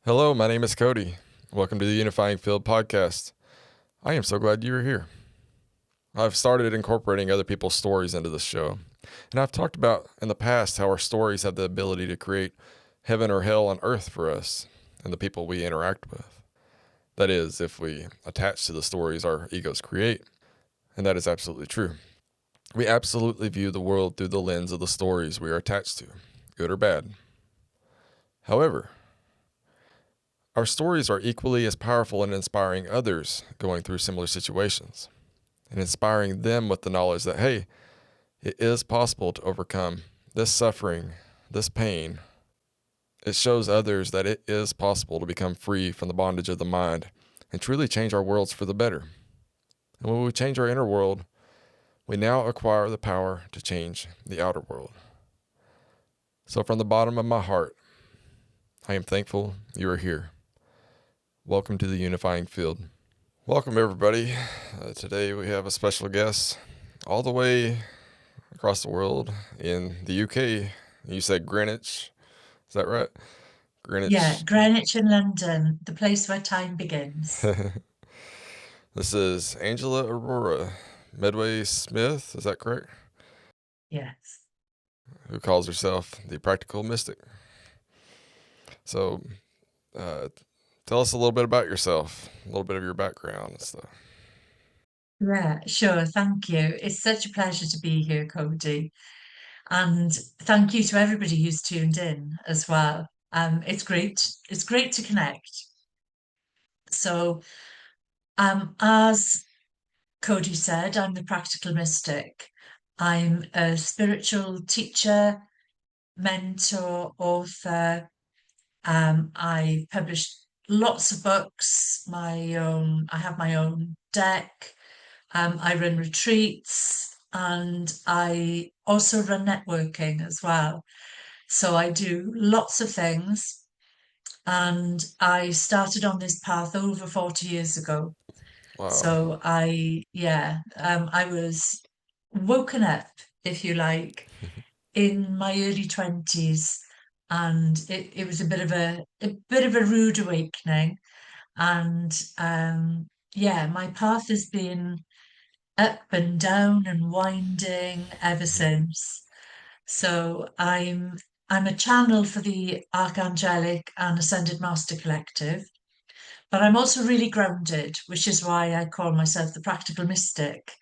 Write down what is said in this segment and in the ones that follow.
Hello, my name is Cody. Welcome to the Unifying Field podcast. I am so glad you are here. I've started incorporating other people's stories into this show, and I've talked about in the past how our stories have the ability to create heaven or hell on earth for us and the people we interact with. That is, if we attach to the stories our egos create, and that is absolutely true. We absolutely view the world through the lens of the stories we are attached to, good or bad. However, our stories are equally as powerful in inspiring others going through similar situations and inspiring them with the knowledge that, hey, it is possible to overcome this suffering, this pain. It shows others that it is possible to become free from the bondage of the mind and truly change our worlds for the better. And when we change our inner world, we now acquire the power to change the outer world. So from the bottom of my heart, I am thankful you are here. Welcome to the Unifying Field. Welcome, everybody. Today we have a special guest all the way across the world in the UK. You said Greenwich. Is that right? Yeah, Greenwich. Greenwich and London, the place where time begins. This is Angela Aurora Medway Smith. Is that correct? Yes. Who calls herself the Practical Mystic. So, uh, tell us a little bit about yourself, a little bit of your background and stuff. Yeah, sure. Thank you. It's such a pleasure to be here, Cody. And thank you to everybody who's tuned in as well. It's great. It's great to connect. So, as Cody said, I'm the practical mystic. I'm a spiritual teacher, mentor, author. I published lots of books, I have my own deck. I run retreats and I also run networking as well. So I do lots of things. And I started on this path over 40 years ago. Wow. I was woken up, if you like, in my early 20s. And it was a bit of a rude awakening. And my path has been up and down and winding ever since. So I'm a channel for the Archangelic and Ascended Master Collective, but I'm also really grounded, which is why I call myself the Practical Mystic.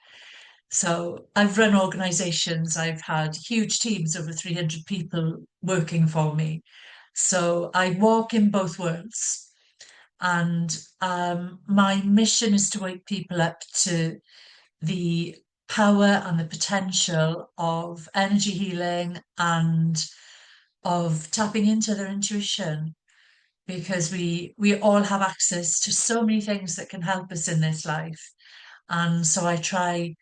So I've run organizations, I've had huge teams, over 300 people working for me. So I walk in both worlds. And my mission is to wake people up to the power and the potential of energy healing and of tapping into their intuition, because we all have access to so many things that can help us in this life. And so I try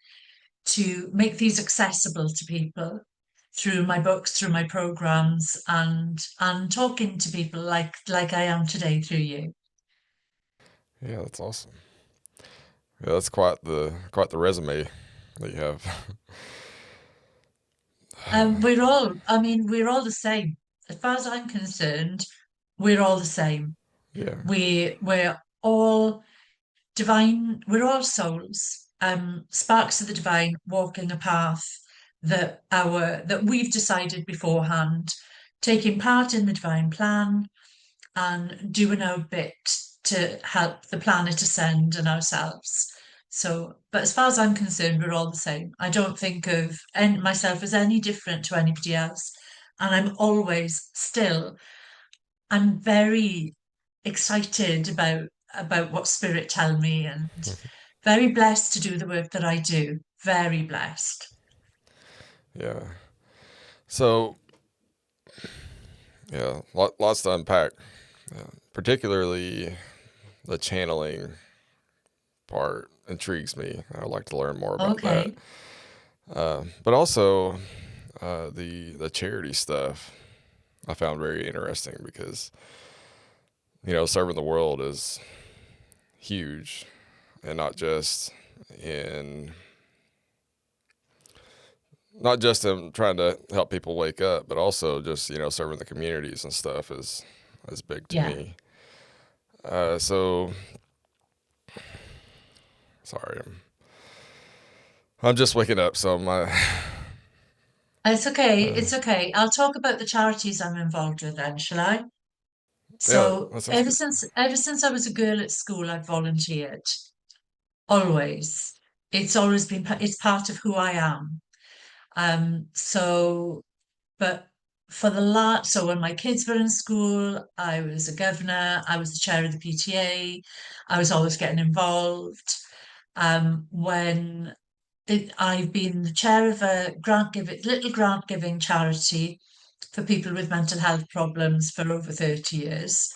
to make these accessible to people through my books, through my programs, and talking to people like I am today through you. Yeah, that's awesome. Yeah, that's quite the resume that you have. We're all the same. As far as I'm concerned, we're all the same. Yeah. We're all divine, we're all souls, sparks of the divine, walking a path that we've decided beforehand, taking part in the divine plan and doing our bit to help the planet ascend and ourselves. So, but as far as I'm concerned, we're all the same. I don't think of myself as any different to anybody else. And I'm very excited about what spirit tell me, and very blessed to do the work that I do. Very blessed. Yeah. So, yeah, lots to unpack. Particularly the channeling part intrigues me. I'd like to learn more about that. Okay. But also the charity stuff I found very interesting because serving the world is huge, and in not just in trying to help people wake up, but also just serving the communities and stuff is big to Yeah. me. So sorry, I'm just waking up, so my It's okay. uh, It's okay. I'll talk about the charities I'm involved with then, shall I? yeah, So that sounds good. ever since I was a girl at school, I've volunteered. Always. It's always been it's part of who I am. So but for the last so when my kids were in school, I was a governor, I was the chair of the PTA, I was always getting involved. When I've been the chair of a little grant giving charity for people with mental health problems for over 30 years.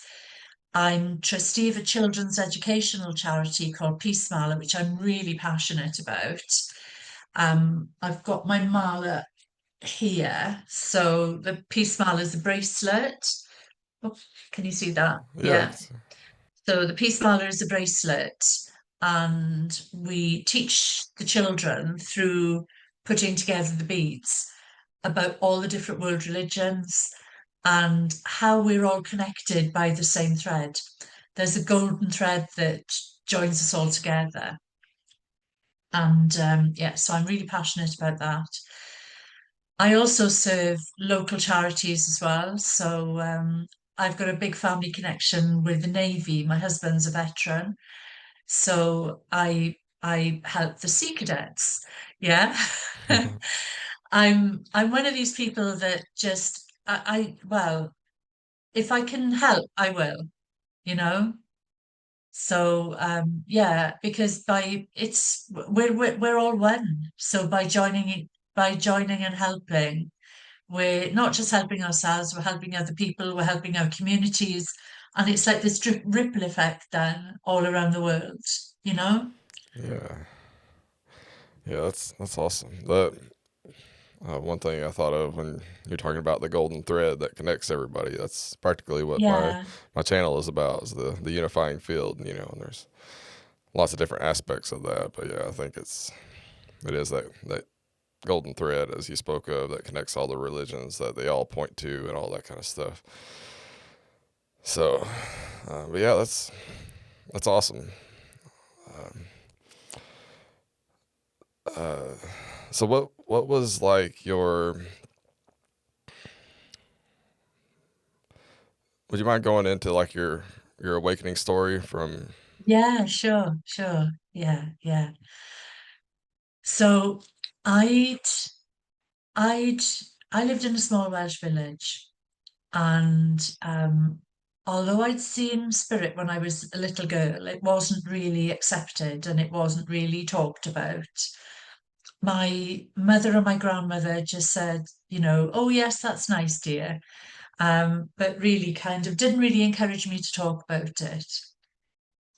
I'm trustee of a children's educational charity called Peace Mala, which I'm really passionate about. I've got my mala here. So the Peace Mala is a bracelet. Oh, can you see that? Yeah, Yeah. So the Peace Mala is a bracelet, and we teach the children through putting together the beads about all the different world religions and how we're all connected by the same thread. There's a golden thread that joins us all together. And yeah, so I'm really passionate about that. I also serve local charities as well. So I've got a big family connection with the Navy. My husband's a veteran. So I help the Sea Cadets. Yeah. I'm one of these people that just well, if I can help, I will, you know. So yeah, because by it's we're all one. So by joining and helping, we're not just helping ourselves, we're helping other people, we're helping our communities, and it's like this ripple effect then all around the world, you know? yeah, yeah. That's awesome. That one thing I thought of when you're talking about the golden thread that connects everybody. That's practically what Yeah, my channel is about. Is the unifying field. You know, and there's lots of different aspects of that. But yeah, I think it is that golden thread as you spoke of that connects all the religions that they all point to and all that kind of stuff. So, but yeah, that's awesome. Um, uh, so what was like your? Would you mind going into like your awakening story from? yeah, sure, sure. Yeah, yeah. So I'd I'd I lived in a small Welsh village, and although I'd seen spirit when I was a little girl, it wasn't really accepted and it wasn't really talked about. My mother and my grandmother just said, oh yes, that's nice, dear, but really kind of didn't really encourage me to talk about it.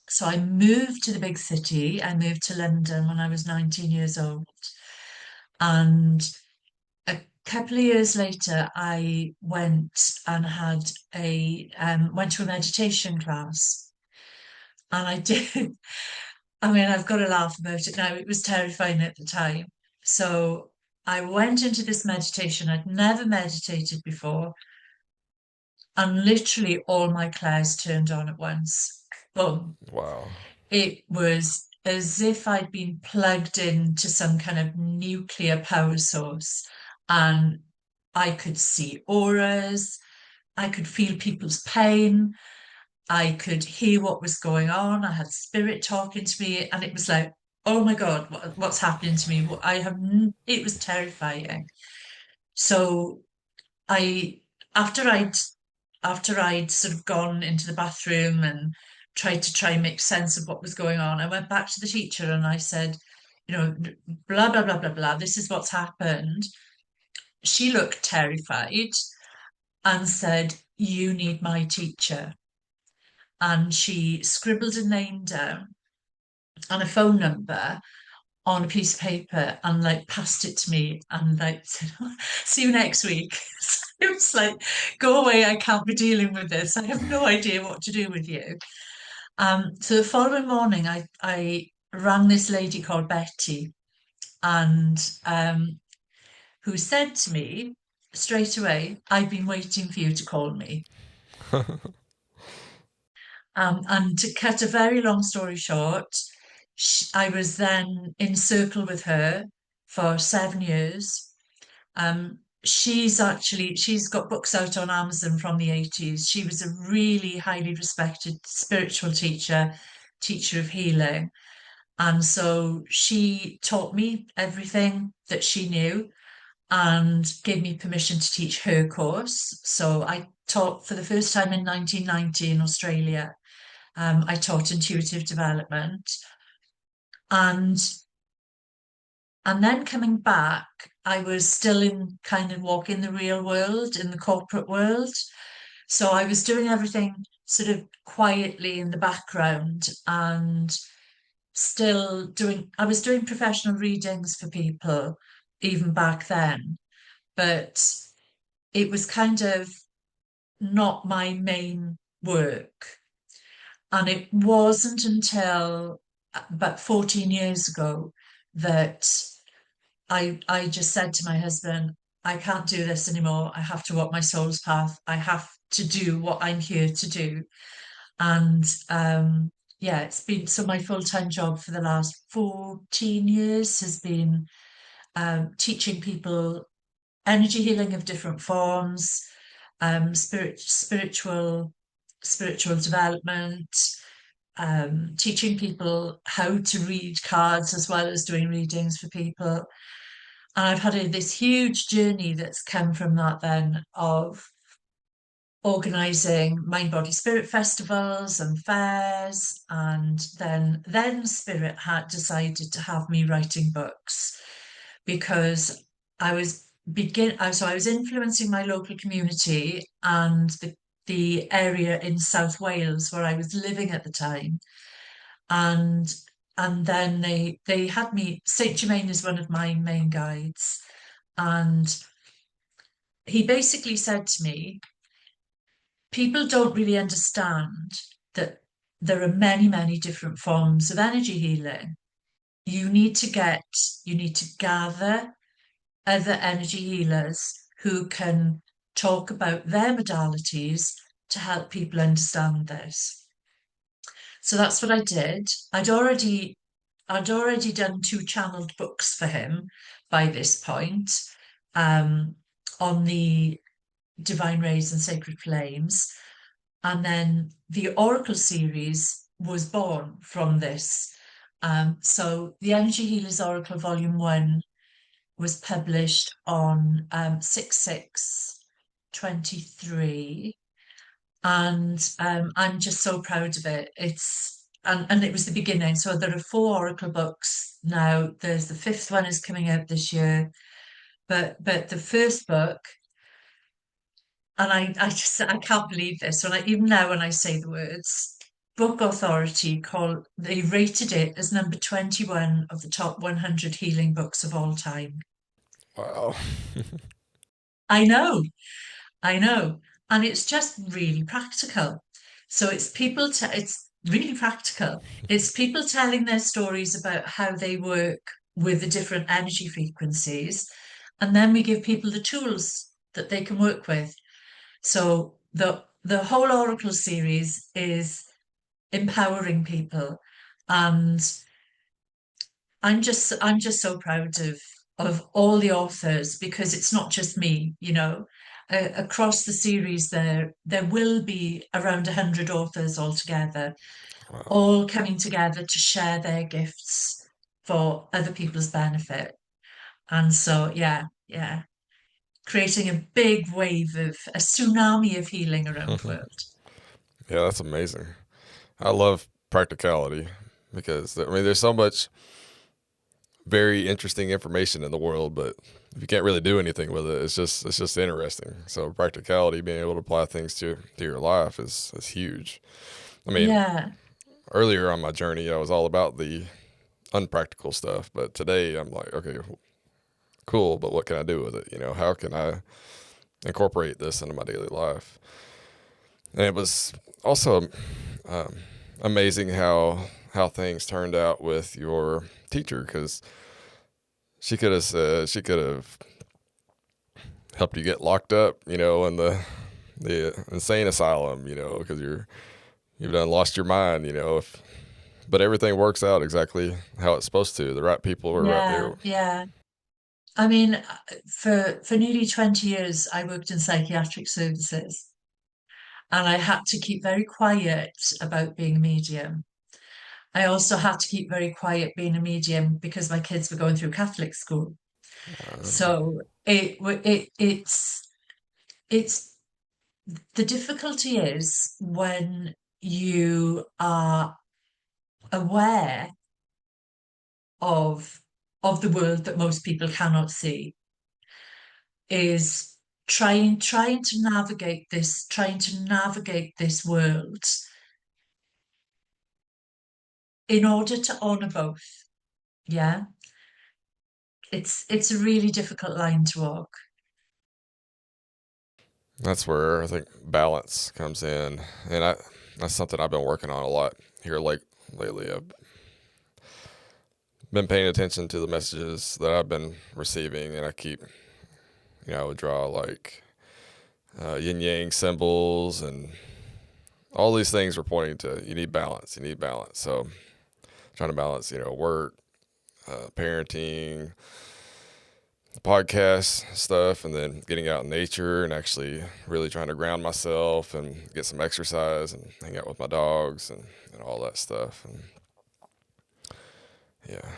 So I moved to the big city. I moved to London when I was 19 years old. And a couple of years later, I went and had went to a meditation class. And I did, I mean, I've got to laugh about it now. It was terrifying at the time. So I went into this meditation. I'd never meditated before. And literally all my clairs turned on at once. Boom. Wow. It was as if I'd been plugged into some kind of nuclear power source, and I could see auras, I could feel people's pain, I could hear what was going on. I had spirit talking to me, and it was like, oh my God, what's happening to me? It was terrifying. So I, after I'd after I'd sort of gone into the bathroom and tried to try and make sense of what was going on, I went back to the teacher and I said, blah, blah, blah, blah, blah, this is what's happened. She looked terrified and said, you need my teacher. And she scribbled a name down and a phone number on a piece of paper and like passed it to me and like said, see you next week. So it was like, go away, I can't be dealing with this. I have no idea what to do with you. So the following morning, I rang this lady called Betty, and who said to me straight away, I've been waiting for you to call me. And to cut a very long story short, I was then in circle with her for 7 years. She's got books out on Amazon from the 80s. She was a really highly respected spiritual teacher, teacher of healing. And so she taught me everything that she knew and gave me permission to teach her course. So I taught for the first time in 1990 in Australia. I taught intuitive development, and and then coming back, I was still in kind of walking the real world in the corporate world. So I was doing everything sort of quietly in the background and I was doing professional readings for people even back then, but it was kind of not my main work. And it wasn't until about 14 years ago that I just said to my husband, I can't do this anymore. I have to walk my soul's path. I have to do what I'm here to do. And yeah, it's been so my full-time job for the last 14 years has been teaching people energy healing of different forms, spiritual development, teaching people how to read cards as well as doing readings for people. And I've had this huge journey that's come from that then of organising mind body spirit festivals and fairs, and then spirit had decided to have me writing books because I was influencing my local community and the area in South Wales where I was living at the time. And and then they had me. Saint Germain is one of my main guides, and he basically said to me, people don't really understand that there are many, many different forms of energy healing. You need to get, you need to gather other energy healers who can talk about their modalities to help people understand this. So that's what I did. I'd already done two channeled books for him by this point, um, on the divine rays and sacred flames. And then the Oracle series was born from this. So the Energy Healers Oracle Volume 1 was published on 6/6/23. And I'm just so proud of it. And it was the beginning. So there are four Oracle books now. There's the fifth one is coming out this year. But the first book, and I can't believe this even now when I say the words, book authority they rated it as number 21 of the top 100 healing books of all time. Wow. I know, I know. And it's just really practical. So it's really practical. It's people telling their stories about how they work with the different energy frequencies. And then we give people the tools that they can work with. So the whole Oracle series is empowering people, and I'm just so proud of all the authors because it's not just me, you know. Across the series, there will be around 100 authors altogether, Wow. all coming together to share their gifts for other people's benefit. And so, yeah, creating a big wave of a tsunami of healing around the world. Yeah, that's amazing. I love practicality because I mean, there's so much very interesting information in the world, but if you can't really do anything with it, it's just interesting. So practicality, being able to apply things to your life is huge. I mean, Yeah, earlier on my journey, I was all about the unpractical stuff, but today I'm like, okay, cool, but what can I do with it? You know, how can I incorporate this into my daily life? And it was also um, amazing how things turned out with your teacher because she could have helped you get locked up, you know, in the insane asylum, you know, because you've done lost your mind, if but everything works out exactly how it's supposed to. The right people are right there. Yeah, yeah. I mean, for nearly 20 years, I worked in psychiatric services, and I had to keep very quiet about being a medium. I also had to keep very quiet being a medium because my kids were going through Catholic school. Um, So it's the difficulty is when you are aware of of the world that most people cannot see, is trying to navigate this world in order to honor both. Yeah, it's a really difficult line to walk. that's where I think balance comes in, and that's something I've been working on a lot here lately. I've been paying attention to the messages that I've been receiving, and I keep, I would draw like yin yang symbols, and all these things were pointing to you need balance. You need balance. So trying to balance, work, parenting, podcast stuff, and then getting out in nature and actually really trying to ground myself and get some exercise and hang out with my dogs and all that stuff. And yeah,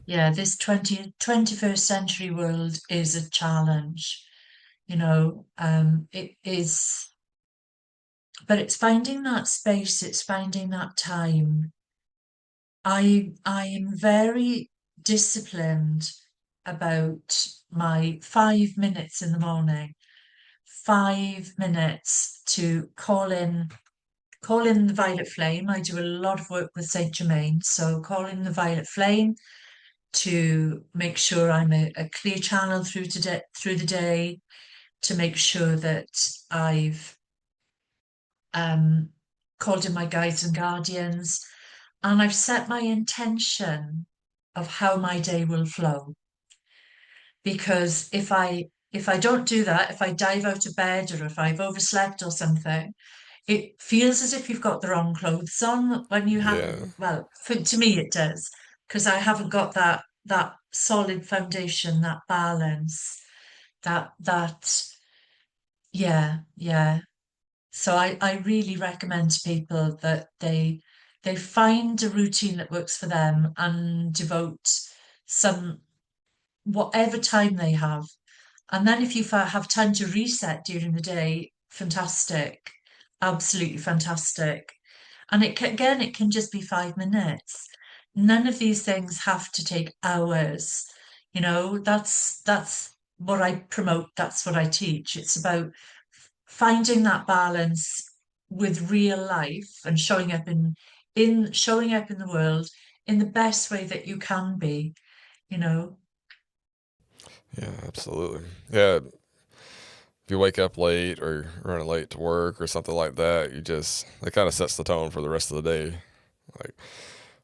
Yeah, this 21st century world is a challenge, it is, but it's finding that space, it's finding that time. I am very disciplined about my 5 minutes in the morning, 5 minutes to call in the violet flame. I do a lot of work with Saint Germain, so call in the violet flame to make sure I'm a clear channel through the day, to make sure that I've called in my guides and guardians, and I've set my intention of how my day will flow. Because if I don't do that, if I dive out of bed or if I've overslept or something, it feels as if you've got the wrong clothes on when you yeah, haven't. Well, to me it does, because I haven't got that solid foundation, that balance, that yeah, yeah. So I really recommend to people that they find a routine that works for them and devote some whatever time they have. And then if you have time to reset during the day, fantastic, absolutely fantastic. And again, it can just be 5 minutes. None of these things have to take hours. That's what I promote. That's what I teach. It's about finding that balance with real life and showing up in the world in the best way that you can be. You know. yeah, absolutely. Yeah, if you wake up late or running late to work or something like that, it kind of sets the tone for the rest of the day. Like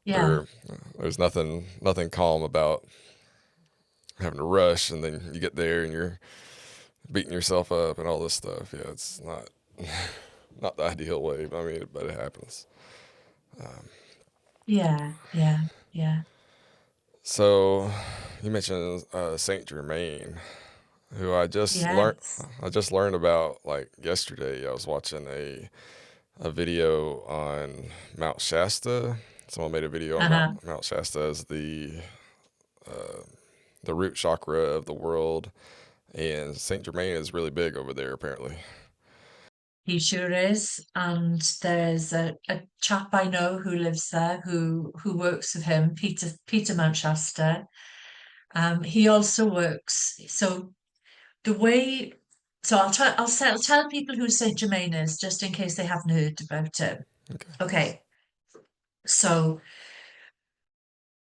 Yeah. there, there's nothing calm about having to rush, and then you get there and you're beating yourself up and all this stuff. Yeah, it's not not the ideal way. But it happens. Yeah. Yeah. Yeah. So you mentioned Saint Germain, who Yes. I just learned about like yesterday. I was watching a video on Mount Shasta. Someone made a video on Uh-huh. Mount Shasta as the root chakra of the world, and Saint Germain is really big over there apparently. He sure is. And there's a chap I know who lives there who works with him, Peter Manchester. He also works. So the way so I'll tell people who Saint Germain is just in case they haven't heard about it. Okay. Okay. So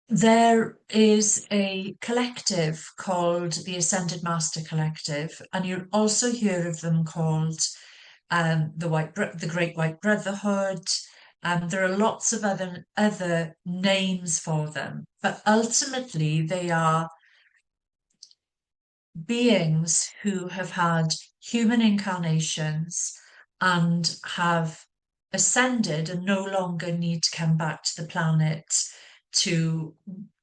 there is a collective called the Ascended Master Collective, and you'll also hear of them called the Great White Brotherhood. There are lots of other names for them, but ultimately they are beings who have had human incarnations and have ascended and no longer need to come back to the planet to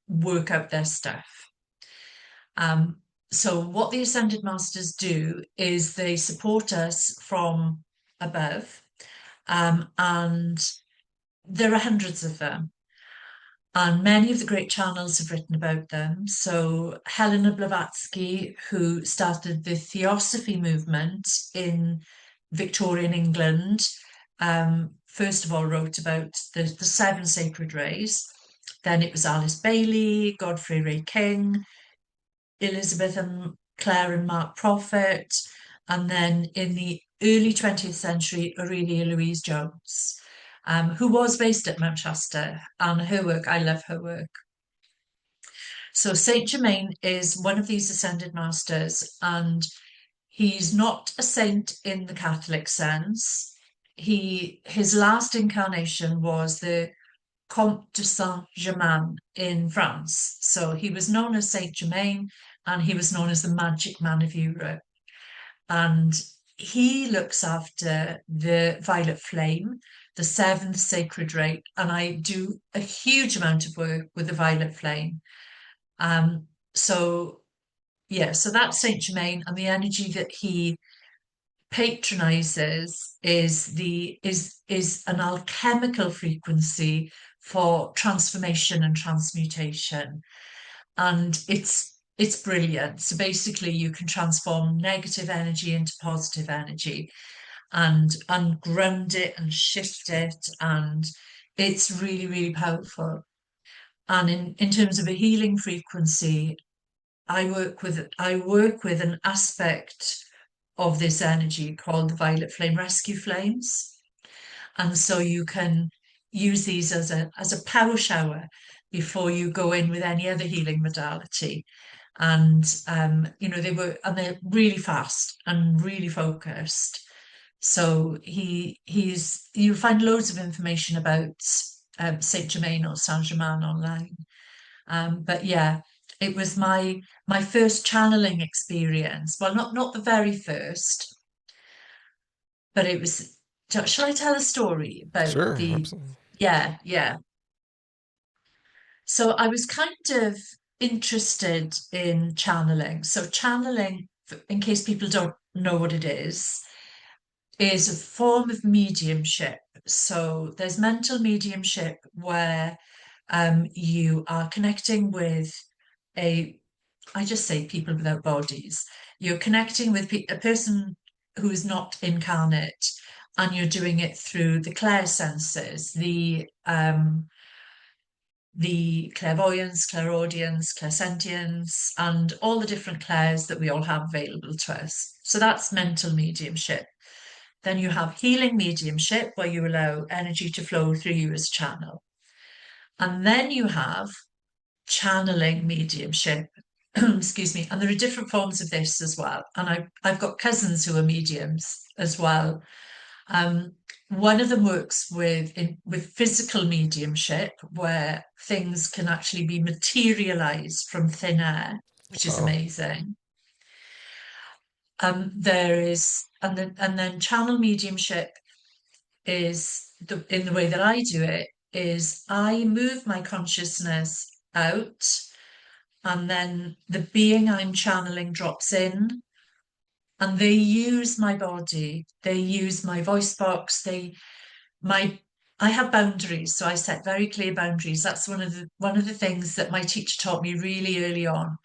work out their stuff. Um, so, what the Ascended Masters do is they support us from above, and there are hundreds of them. And many of the great channels have written about them. So, Helena Blavatsky, who started the Theosophy movement in Victorian England, first of all wrote about the seven sacred rays. Then it was Alice Bailey, Godfrey Ray King, Elizabeth and Clare and Mark Prophet, and then in the early 20th century, Aurelia Louise Jones, who was based at Mount Shasta, and her work, I love her work. So Saint Germain is one of these ascended masters, and he's not a saint in the Catholic sense. His last incarnation was the Comte de Saint-Germain in France. So he was known as Saint Germain, and he was known as the Magic Man of Europe. And he looks after the violet flame, the seventh sacred ray. And I do a huge amount of work with the violet flame. So yeah, so that's Saint Germain, and the energy that he patronizes is an alchemical frequency for transformation and transmutation, and it's brilliant. So basically you can transform negative energy into positive energy and ground it and shift it, and it's really, really powerful. And in terms of a healing frequency, I work with an aspect of this energy called the violet flame rescue flames. And so you can use these as a power shower before you go in with any other healing modality. And they're really fast and really focused. So you'll find loads of information about Saint Germain or Saint Germain online. But yeah, it was my first channeling experience. Well, not the very first, but it was. Shall I tell a story about Sure, the? absolutely. Yeah, yeah. So I was kind of interested in channeling. So channeling, in case people don't know what it is a form of mediumship. So there's mental mediumship where you are connecting with a, I just say people without bodies. You're connecting with a person who is not incarnate, and you're doing it through the clair senses, the clairvoyance, clairaudience, clairsentience, and all the different clairs that we all have available to us. So that's mental mediumship. Then you have healing mediumship, where you allow energy to flow through you as channel. And then you have channeling mediumship. Excuse me. And there are different forms of this as well. And I've got cousins who are mediums as well. One of them works with physical mediumship, where things can actually be materialized from thin air, which is Wow. amazing. There is, and then channel mediumship is in the way that I do it is I move my consciousness out, and then the being I'm channeling drops in, and they use my body, they use my voice box, my I have boundaries, so I set very clear boundaries. That's one of the things that my teacher taught me really early on,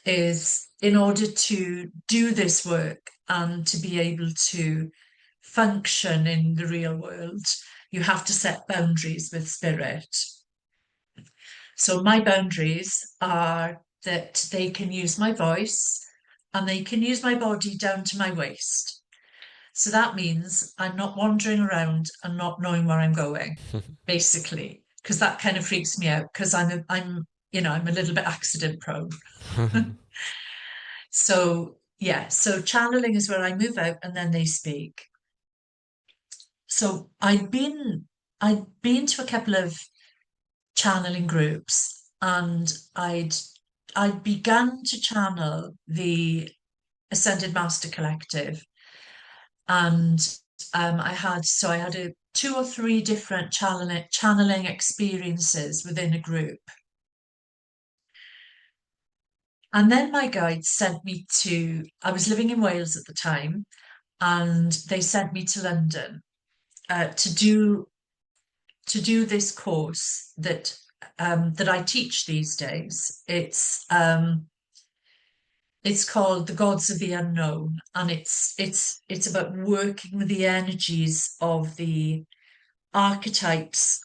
is in order to do this work and to be able to function in the real world, you have to set boundaries with spirit. So my boundaries are that they can use my voice and they can use my body down to my waist. So that means I'm not wandering around and not knowing where I'm going, basically, because that kind of freaks me out because I'm a little bit accident prone. So yeah, so channeling is where I move out and then they speak. So I'd been to a couple of channeling groups, and I'd begun to channel the Ascended Master Collective, and I had a two or three different channeling experiences within a group. And then my guide sent me to, I was living in Wales at the time, and they sent me to London to do this course that I teach these days. It's called The Gods of the Unknown, and it's about working with the energies of the archetypes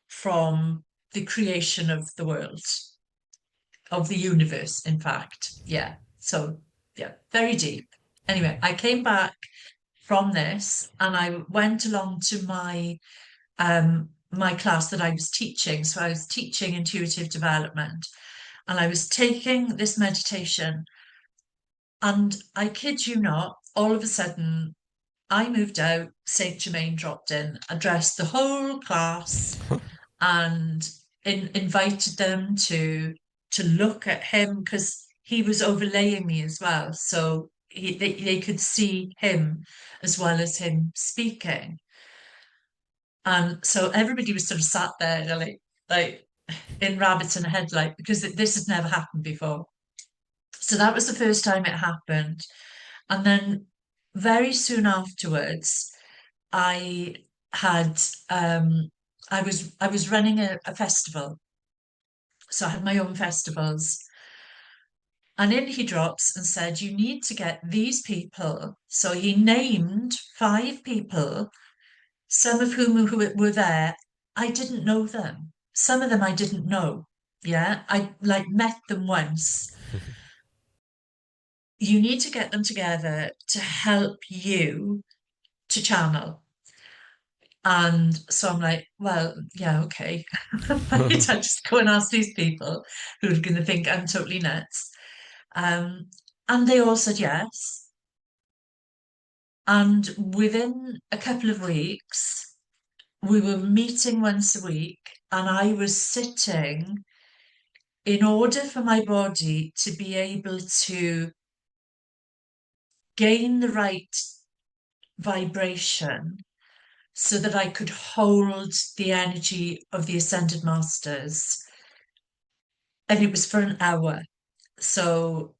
from the creation of the world, of the universe, in fact. Yeah. So, yeah, very deep. Anyway, I came back from this and I went along to my class that I was teaching. So I was teaching intuitive development and I was taking this meditation. And I kid you not, all of a sudden I moved out, Saint Germain dropped in, addressed the whole class, and invited them to look at him because he was overlaying me as well, so they could see him as well as him speaking. And so everybody was sort of sat there, like in rabbits in a headlight because this had never happened before. So that was the first time it happened, and then very soon afterwards, I had I was running a festival. So I had my own festivals. And in he drops and said, you need to get these people. So he named 5 people, some of whom who were there. I didn't know them. Some of them I didn't know. Yeah. I like met them once. You need to get them together to help you to channel. And so I'm like, well, yeah, okay. I just go and ask these people who are going to think I'm totally nuts. And they all said yes. And within a couple of weeks, we were meeting once a week, and I was sitting in order for my body to be able to gain the right vibration so that I could hold the energy of the Ascended Masters. And it was for an hour. So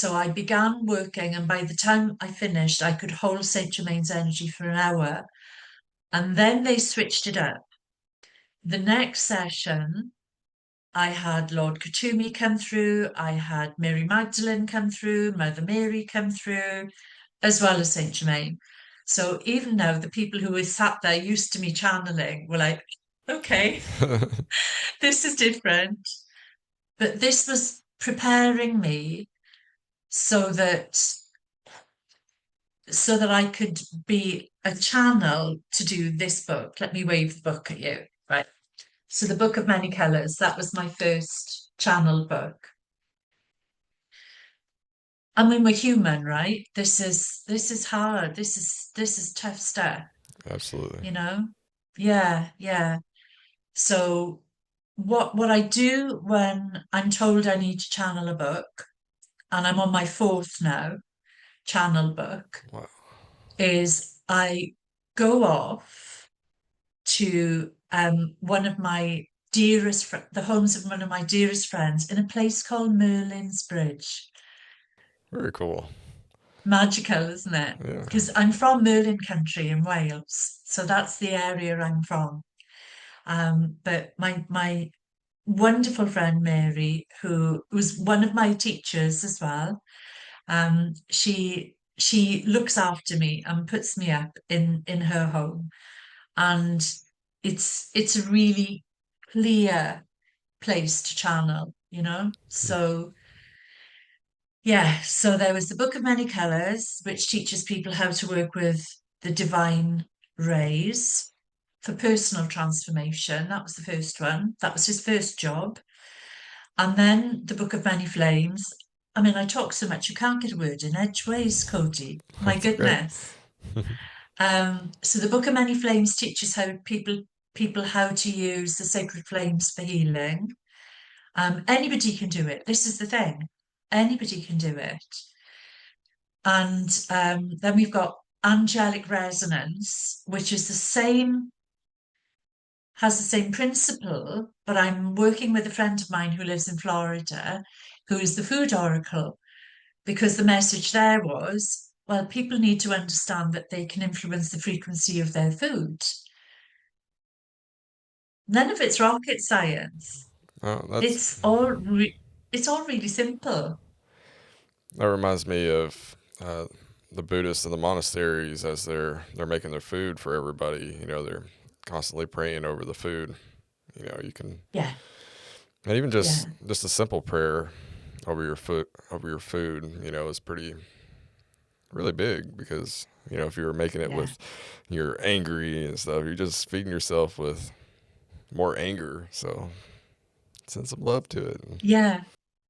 I began working, and by the time I finished, I could hold Saint Germain's energy for an hour. And then they switched it up. The next session, I had Lord Katumi come through, I had Mary Magdalene come through, Mother Mary come through, as well as Saint Germain. So even now, the people who were sat there used to me channeling were like, okay, this is different. But this was preparing me so that I could be a channel to do this book. Let me wave the book at you. Right. So the Book of Many Colours, that was my first channel book. I mean, we're human, right? This is hard. This is tough stuff, Absolutely. you know? Yeah, yeah. So what I do when I'm told I need to channel a book, and I'm on my 4th now, channel book, Wow. is I go off to one of my dearest, the homes of one of my dearest friends in a place called Merlin's Bridge. Very cool. Magical, isn't it? Yeah. Because I'm from Merlin country in Wales, so that's the area I'm from. But my wonderful friend Mary, who was one of my teachers as well, she looks after me and puts me up in her home, and it's a really clear place to channel, you know. So yeah, so there was the Book of Many Colours, which teaches people how to work with the divine rays for personal transformation. That was the first one. That was his first job. And then the Book of Many Flames. I mean, I talk so much you can't get a word in edgeways, Cody. My That's okay. goodness. So the Book of Many Flames teaches how people how to use the sacred flames for healing. Anybody can do it. This is the thing. Anybody can do it. And then we've got angelic resonance, which is the same, has the same principle, but I'm working with a friend of mine who lives in Florida, who is the food oracle, because the message there was, well, people need to understand that they can influence the frequency of their food. None of it's rocket science. Oh, that's It's all it's all really simple. that reminds me of the Buddhists in the monasteries as they're making their food for everybody. You know, they're constantly praying over the food. You know, you can, Yeah, and even yeah, just a simple prayer over your food. You know, is pretty really big because you know if you were making it yeah, with you're angry and stuff, you're just feeding yourself with more anger. So send some love to it. yeah,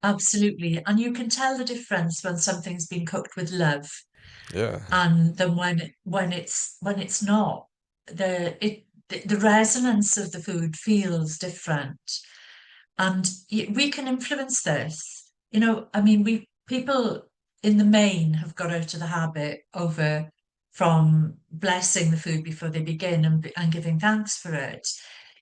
absolutely. And you can tell the difference when something's been cooked with love Yeah, and then when it's not. The resonance of the food feels different. And we can influence this. I mean, we people in the main have got out of the habit over from blessing the food before they begin and giving thanks for it.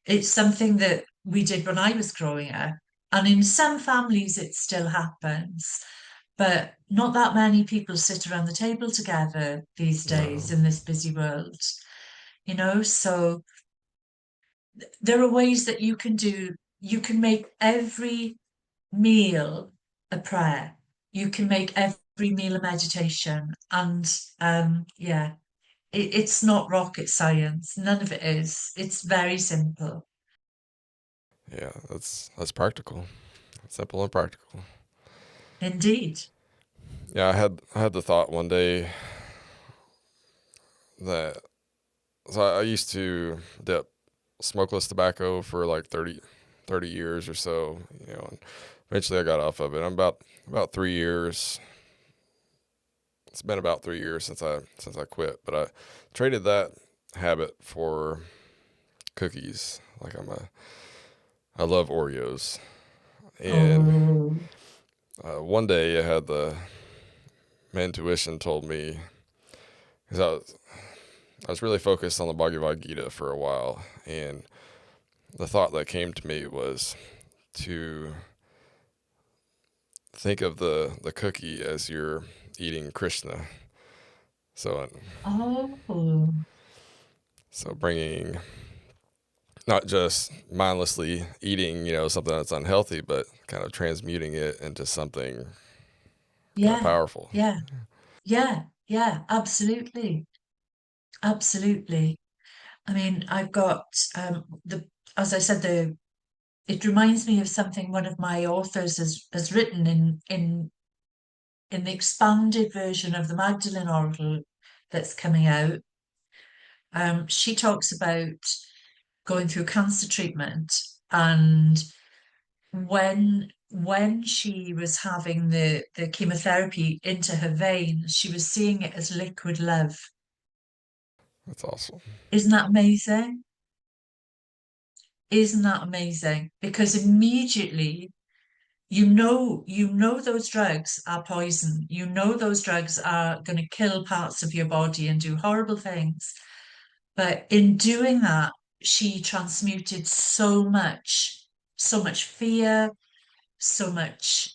It's something that we did when I was growing up, and in some families it still happens, but not that many people sit around the table together these days no, in this busy world. So there are ways that you can make every meal a prayer. You can make every meal a meditation. And yeah, it's not rocket science. None of it is. It's very simple. yeah, that's practical, simple and practical. Indeed. Yeah, I had the thought one day that so I used to dip smokeless tobacco for like 30 years or so, you know, and eventually I got off of it. I'm about 3 years. It's been about 3 years since I quit, but I traded that habit for cookies. Like I love Oreos, and Oh, one day I had my intuition told me because I was really focused on the Bhagavad Gita for a while, and the thought that came to me was to think of the cookie as you're eating Krishna. So oh, so bringing not just mindlessly eating, you know, something that's unhealthy, but kind of transmuting it into something kind of yeah, powerful. yeah, yeah, yeah, absolutely, absolutely. I mean, I've got as I said, it reminds me of something one of my authors has written in the expanded version of the Magdalene Oracle that's coming out. She talks about going through cancer treatment, and when she was having the chemotherapy into her veins, she was seeing it as liquid love. That's awesome. Isn't that amazing? Isn't that amazing? Because immediately you know those drugs are poison. You know those drugs are going to kill parts of your body and do horrible things. But in doing that, she transmuted so much fear, so much,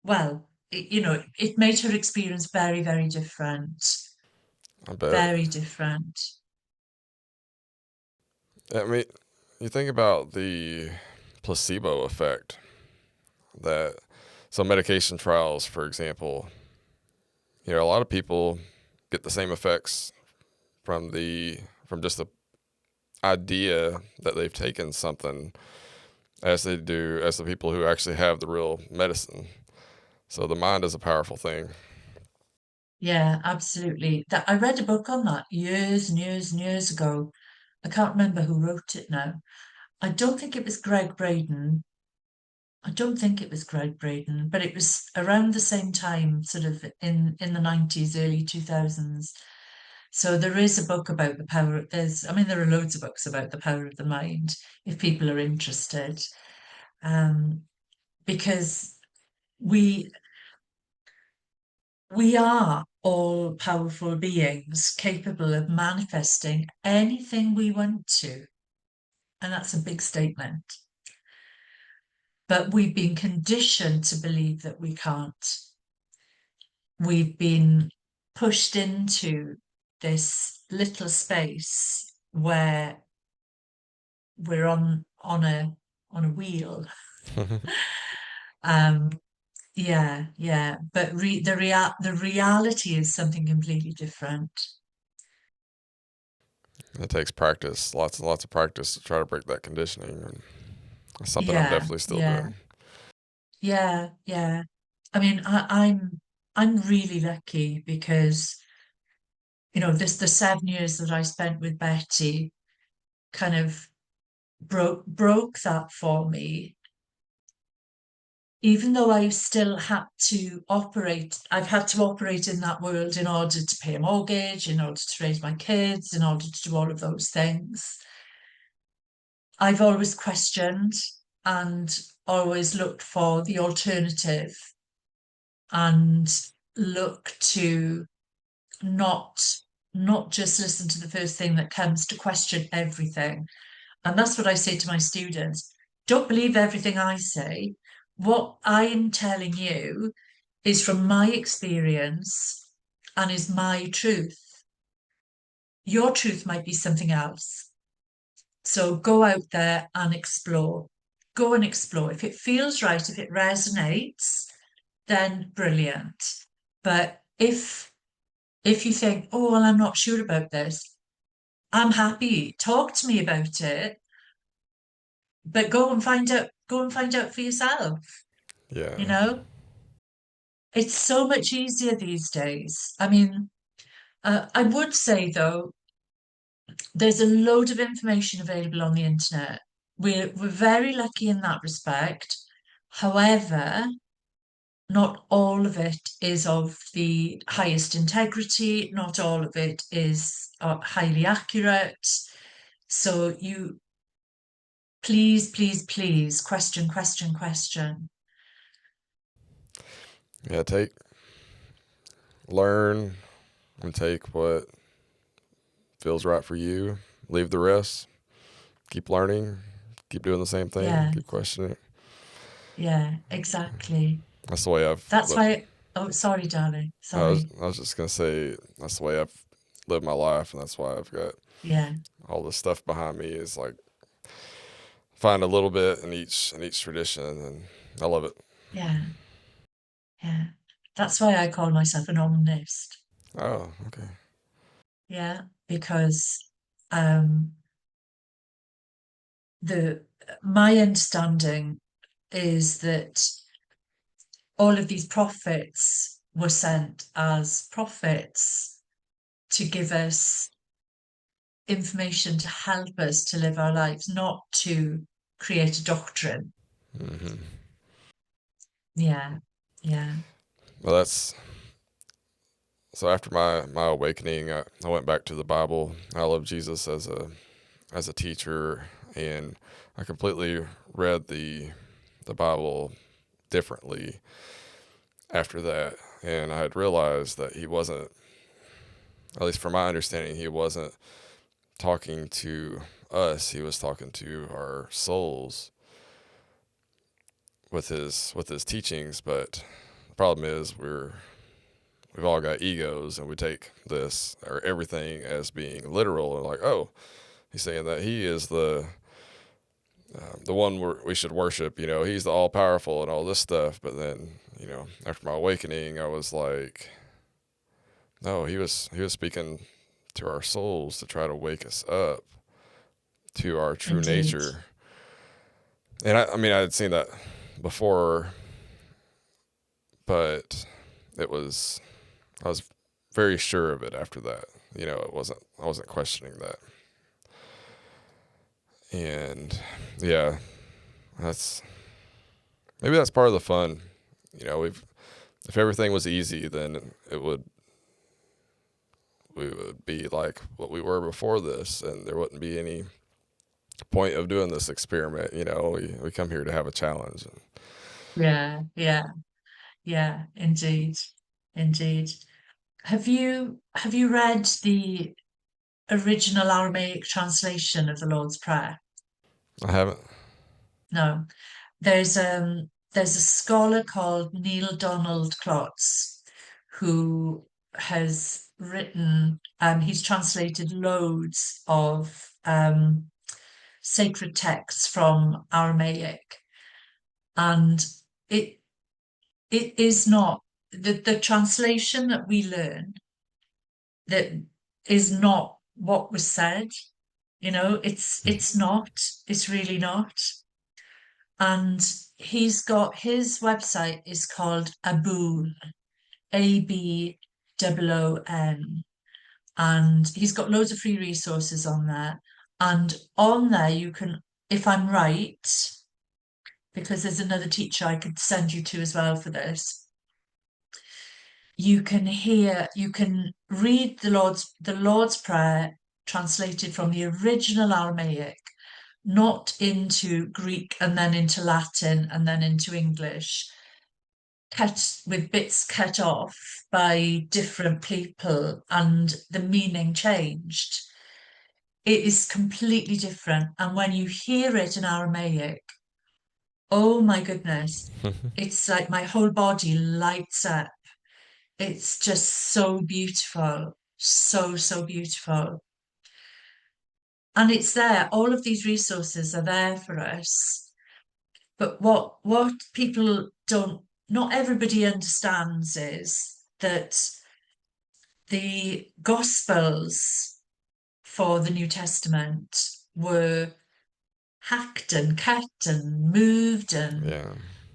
well, it made her experience very, very different. I bet. Very different. I mean, you think about the placebo effect that so medication trials, for example, you know, a lot of people get the same effects from just the idea that they've taken something as they do as the people who actually have the real medicine. So the mind is a powerful thing. Yeah, absolutely. That I read a book on that years and years and years ago. I can't remember who wrote it now. I don't think it was Greg Braden. I don't think it was Greg Braden, but it was around the same time, sort of in the 90s, early 2000s. So there is a book about the power. I mean, there are loads of books about the power of the mind if people are interested. Um, because we We are all powerful beings capable of manifesting anything we want to. And that's a big statement. But we've been conditioned to believe that we can't. We've been pushed into this little space where we're on a wheel. um yeah, but the reality is something completely different. It takes practice, lots and lots of practice to try to break that conditioning. And that's something I'm Yeah, definitely still yeah, doing. yeah. I mean, I'm really lucky because this the 7 years that I spent with Betty kind of broke that for me. Even though I still had to operate, I've had to operate in that world in order to pay a mortgage, in order to raise my kids, in order to do all of those things. I've always questioned and always looked for the alternative and look to not not just listen to the first thing that comes, to question everything. And that's what I say to my students. Don't believe everything I say. What I am telling you is from my experience and is my truth. Your truth might be something else. So go out there and explore. Go and explore. If it feels right, if it resonates, then brilliant. But if you think, oh well, I'm not sure about this, I'm happy. Talk to me about it, but go and find out for yourself. Yeah. You know, it's so much easier these days. I mean, I would say though, there's a load of information available on the internet. We're very lucky in that respect. However, not all of it is of the highest integrity. Not all of it is highly accurate. So you please, please, please question, question, question. Yeah, learn and take what feels right for you. Leave the rest. Keep learning. Keep doing the same thing. Yeah, Keep questioning it. yeah, exactly. That's the way I've That's lived. why. Oh, sorry, darling. Sorry. I was just gonna say that's the way I've lived my life, and that's why I've got Yeah, all this stuff behind me. Is like find a little bit in each tradition, and I love it. yeah, yeah. That's why I call myself an omnist. Oh, okay. Yeah, because um, the my understanding is that all of these prophets were sent as prophets to give us information to help us to live our lives, not to create a doctrine. Hmm. Yeah, yeah, Well, that's so. After my awakening, I went back to the Bible. I love Jesus as a teacher, and I completely read the Bible differently after that. And I had realized that he wasn't, at least from my understanding, he wasn't talking to us. He was talking to our souls with his teachings. But the problem is we've all got egos, and we take this or everything as being literal. And like, oh, he's saying that he is the one we should worship. He's the all powerful and all this stuff. But then, after my awakening, I was like, no, he was speaking to our souls to try to wake us up to our true indeed. nature. And I mean, I had seen that before, but I was very sure of it after that. I wasn't questioning that. And yeah, that's maybe that's part of the fun. If everything was easy, then we would be like what we were before this, and there wouldn't be any point of doing this experiment. We come here to have a challenge. Yeah, yeah, yeah, indeed, indeed. Have you read the original Aramaic translation of the Lord's Prayer? I haven't. No. There's a scholar called Neil Donald Klotz who has written, he's translated loads of sacred texts from Aramaic, and it it is not the translation that we learn that is not what was said. It's not. It's really not. And he's got his website is called Aboon, Abon, and he's got loads of free resources on there. And on there, you can, if I'm right, because there's another teacher I could send you to as well for this. You can read the Lord's Prayer translated from the original Aramaic, not into Greek and then into Latin and then into English, cut with bits cut off by different people and the meaning changed. It is completely different. And when you hear it in Aramaic, oh my goodness, it's like my whole body lights up. It's just so beautiful, so, so beautiful. And it's there. All of these resources are there for us. But what people don't, not everybody understands is that the Gospels for the New Testament were hacked and cut and moved Yeah.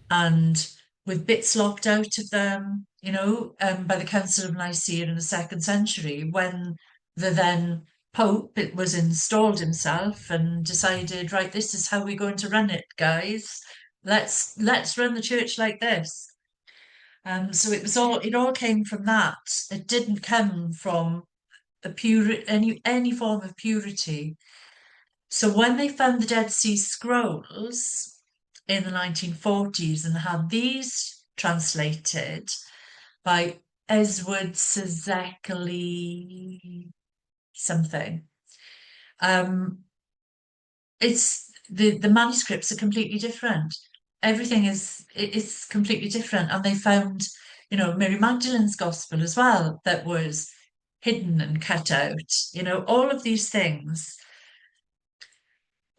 and with bits locked out of them, by the Council of Nicaea in the second century, when the then Pope it was installed himself and decided, right, this is how we're going to run it, guys. Let's run the church like this. So it all came from that. It didn't come from a pure any form of purity. So when they found the Dead Sea Scrolls in the 1940s and had these translated by Esward Szekely something, um, it's the manuscripts are completely different. Everything is completely different, and they found, Mary Magdalene's gospel as well that was hidden and cut out. All of these things.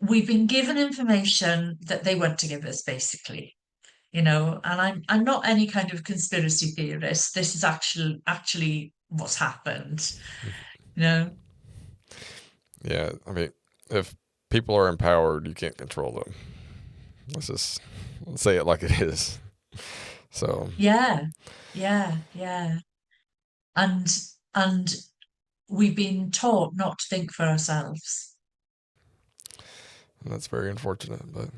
We've been given information that they want to give us, basically. And I'm not any kind of conspiracy theorist. This is actually what's happened. You know, Yeah. I mean, if people are empowered, you can't control them. Let's say it like it is. So yeah, yeah. And and we've been taught not to think for ourselves. that's very unfortunate, but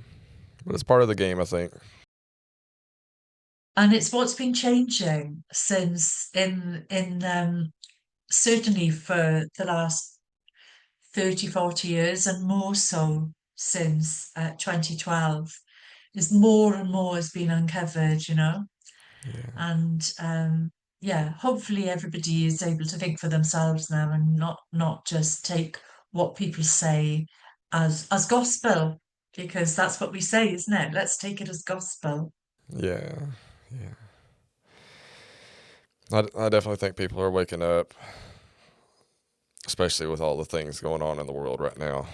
it's part of the game, I think. And it's what's been changing since in certainly for the last 30, 40 years, and more so since 2012, is more and more has been uncovered. Yeah. And yeah, hopefully everybody is able to think for themselves now and not just take what people say as gospel, because that's what we say, isn't it? Let's take it as gospel. Yeah. Yeah. I definitely think people are waking up, especially with all the things going on in the world right now.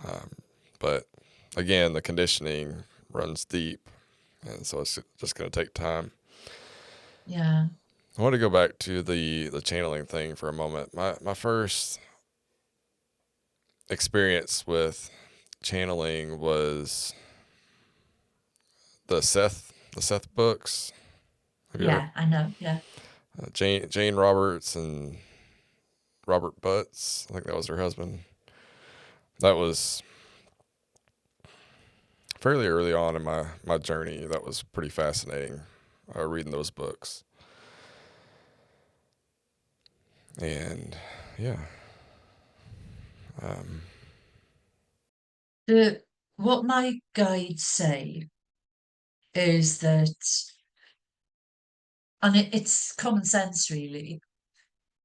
Um, but again, the conditioning runs deep, and so it's just going to take time. Yeah. I want to go back to the channeling thing for a moment. My first experience with channeling was the Seth books. Have you ever Yeah, I know. Yeah. Jane Roberts and Robert Butts? I think that was her husband. That was fairly early on in my journey. That was pretty fascinating, reading those books. And yeah, um, The what my guides say is that and it's common sense really,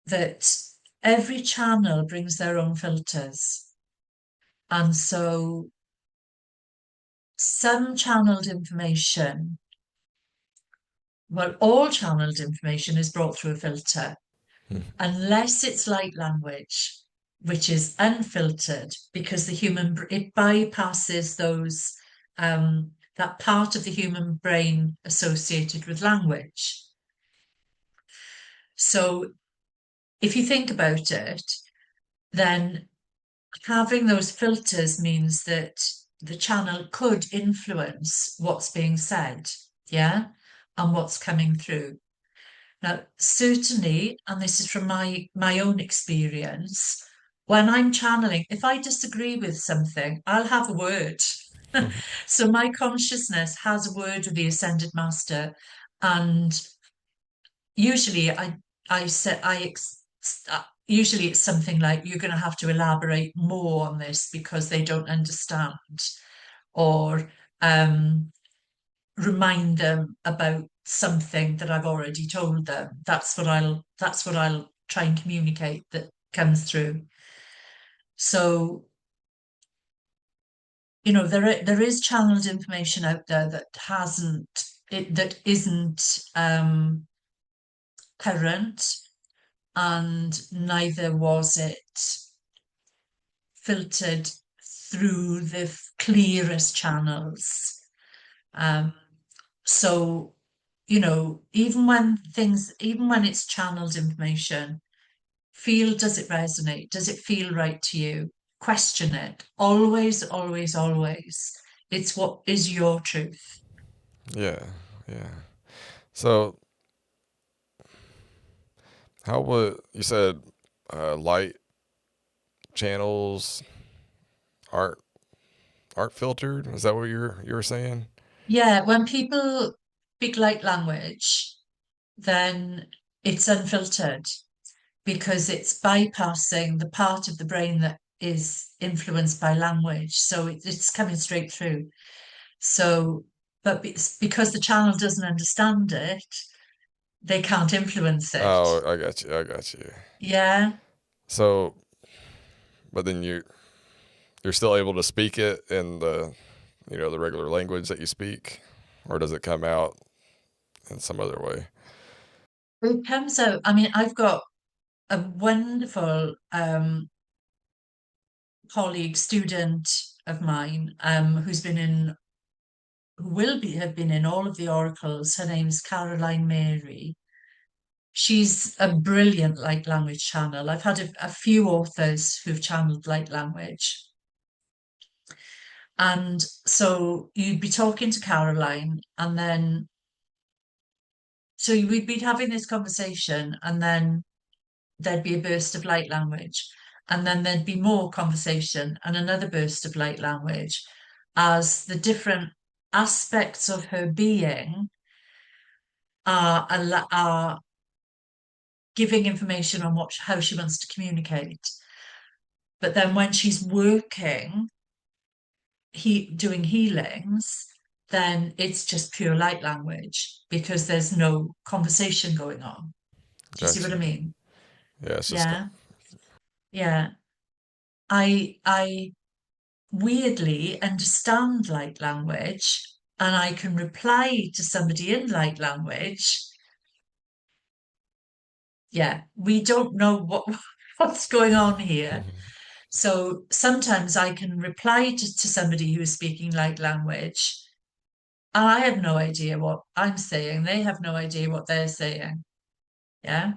that every channel brings their own filters. And so some channeled information, well, all channeled information is brought through a filter, unless it's light language, which is unfiltered, because it bypasses those that part of the human brain associated with language. So if you think about it, then having those filters means that the channel could influence what's being said, yeah, and what's coming through. Now, certainly, and this is from my own experience, when I'm channeling, if I disagree with something, I'll have a word. So my consciousness has a word with the ascended master, and usually I said usually it's something like, you're going to have to elaborate more on this because they don't understand, or remind them about something that I've already told them. That's what I'll try and communicate that comes through. So, there is channeled information out there that isn't current, and neither was it filtered through the clearest channels. So, even when it's channeled information, does it resonate? Does it feel right to you? Question it. Always, always, always. It's what is your truth. Yeah, yeah. So, how would you said light channels aren't aren't filtered? Is that what you were saying? Yeah, when people speak light language, then it's unfiltered, because it's bypassing the part of the brain that is influenced by language. So it's coming straight through. So, but because the channel doesn't understand it, they can't influence it. Oh, I got you. I got you. Yeah. So, but then you're still able to speak it in the regular language that you speak, or does it come out in some other way? It comes out, I mean, I've got a wonderful colleague, student of mine, who have been in all of the oracles. Her name's Caroline Mary. She's a brilliant light language channel. I've had a few authors who've channeled light language. And so you'd be talking to Caroline, and then so we'd be having this conversation, and then there'd be a burst of light language, and then there'd be more conversation and another burst of light language, as the different aspects of her being are giving information on how she wants to communicate. But then when she's working, doing healings, then it's just pure light language, because there's no conversation going on. Do you see what I Gotcha. mean? Yeah, it's just Yeah. Yeah. I weirdly understand light language, and I can reply to somebody in light language. Yeah, we don't know what's going on here. So sometimes I can reply to somebody who is speaking light language, and I have no idea what I'm saying. They have no idea what they're saying. Yeah.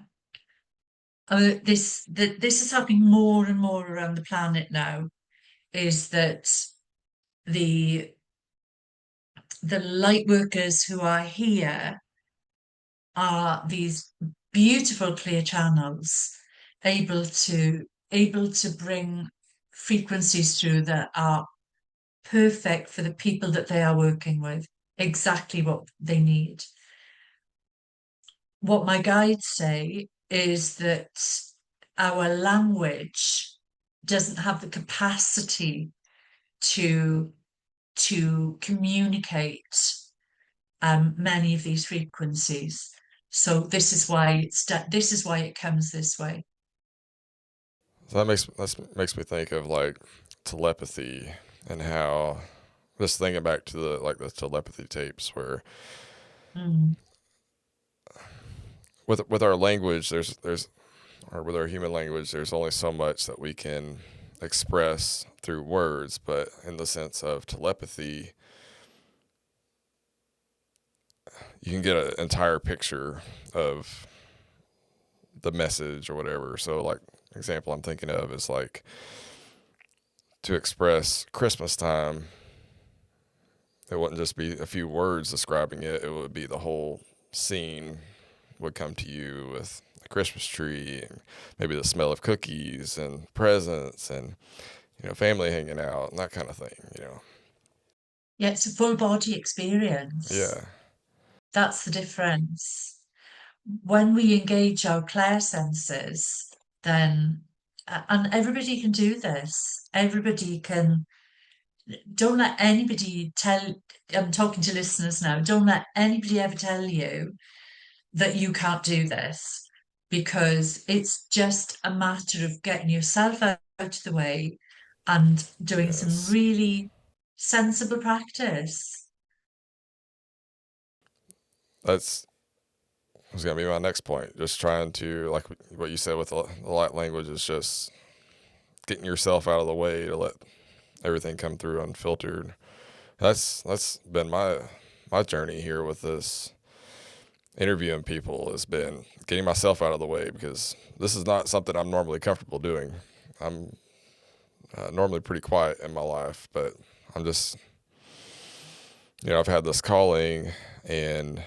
This is happening more and more around the planet now, is that the the light workers who are here are these beautiful clear channels, able to bring frequencies through that are perfect for the people that they are working with, exactly what they need. What my guides say is that our language doesn't have the capacity to communicate many of these frequencies. So this is why it comes this way. So that makes me think of like telepathy and how just thinking back to the telepathy tapes where Mm, with our language there's or with our human language there's only so much that we can express through words, but in the sense of telepathy you can get an entire picture of the message or whatever. So like example I'm thinking of is like to express Christmas time, it wouldn't just be a few words describing it, it would be the whole scene would come to you with a Christmas tree and maybe the smell of cookies and presents and family hanging out and that kind of thing. yeah, it's a full body experience. Yeah. That's the difference. When we engage our clair senses, then, and everybody can do this. Everybody can. Don't let anybody tell. I'm talking to listeners now. Don't let anybody ever tell you that you can't do this, because it's just a matter of getting yourself out of the way and doing some Yes. really sensible practice. That's was gonna be my next point. Just trying to, like what you said with the light language, is just getting yourself out of the way to let everything come through unfiltered. That's been my journey here with this interviewing people, has been getting myself out of the way because this is not something I'm normally comfortable doing. I'm normally pretty quiet in my life, but I'm just I've had this calling and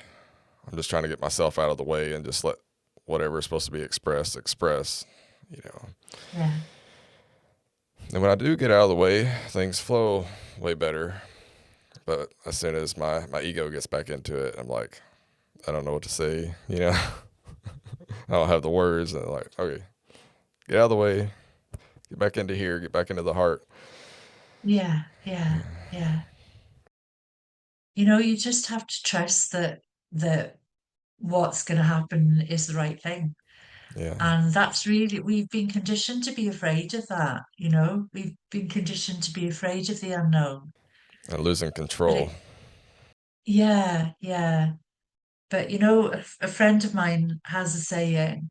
I'm just trying to get myself out of the way and just let whatever is supposed to be expressed express. You know, Yeah. and when I do get out of the way, things flow way better. But as soon as my ego gets back into it, I'm like, I don't know what to say. I don't have the words. And like, okay, get out of the way, get back into here, get back into the heart. Yeah. Yeah. Yeah. You just have to trust that what's going to happen is the right thing. Yeah, And that's really, we've been conditioned to be afraid of that. We've been conditioned to be afraid of the unknown. and losing But control. yeah, yeah. But a friend of mine has a saying,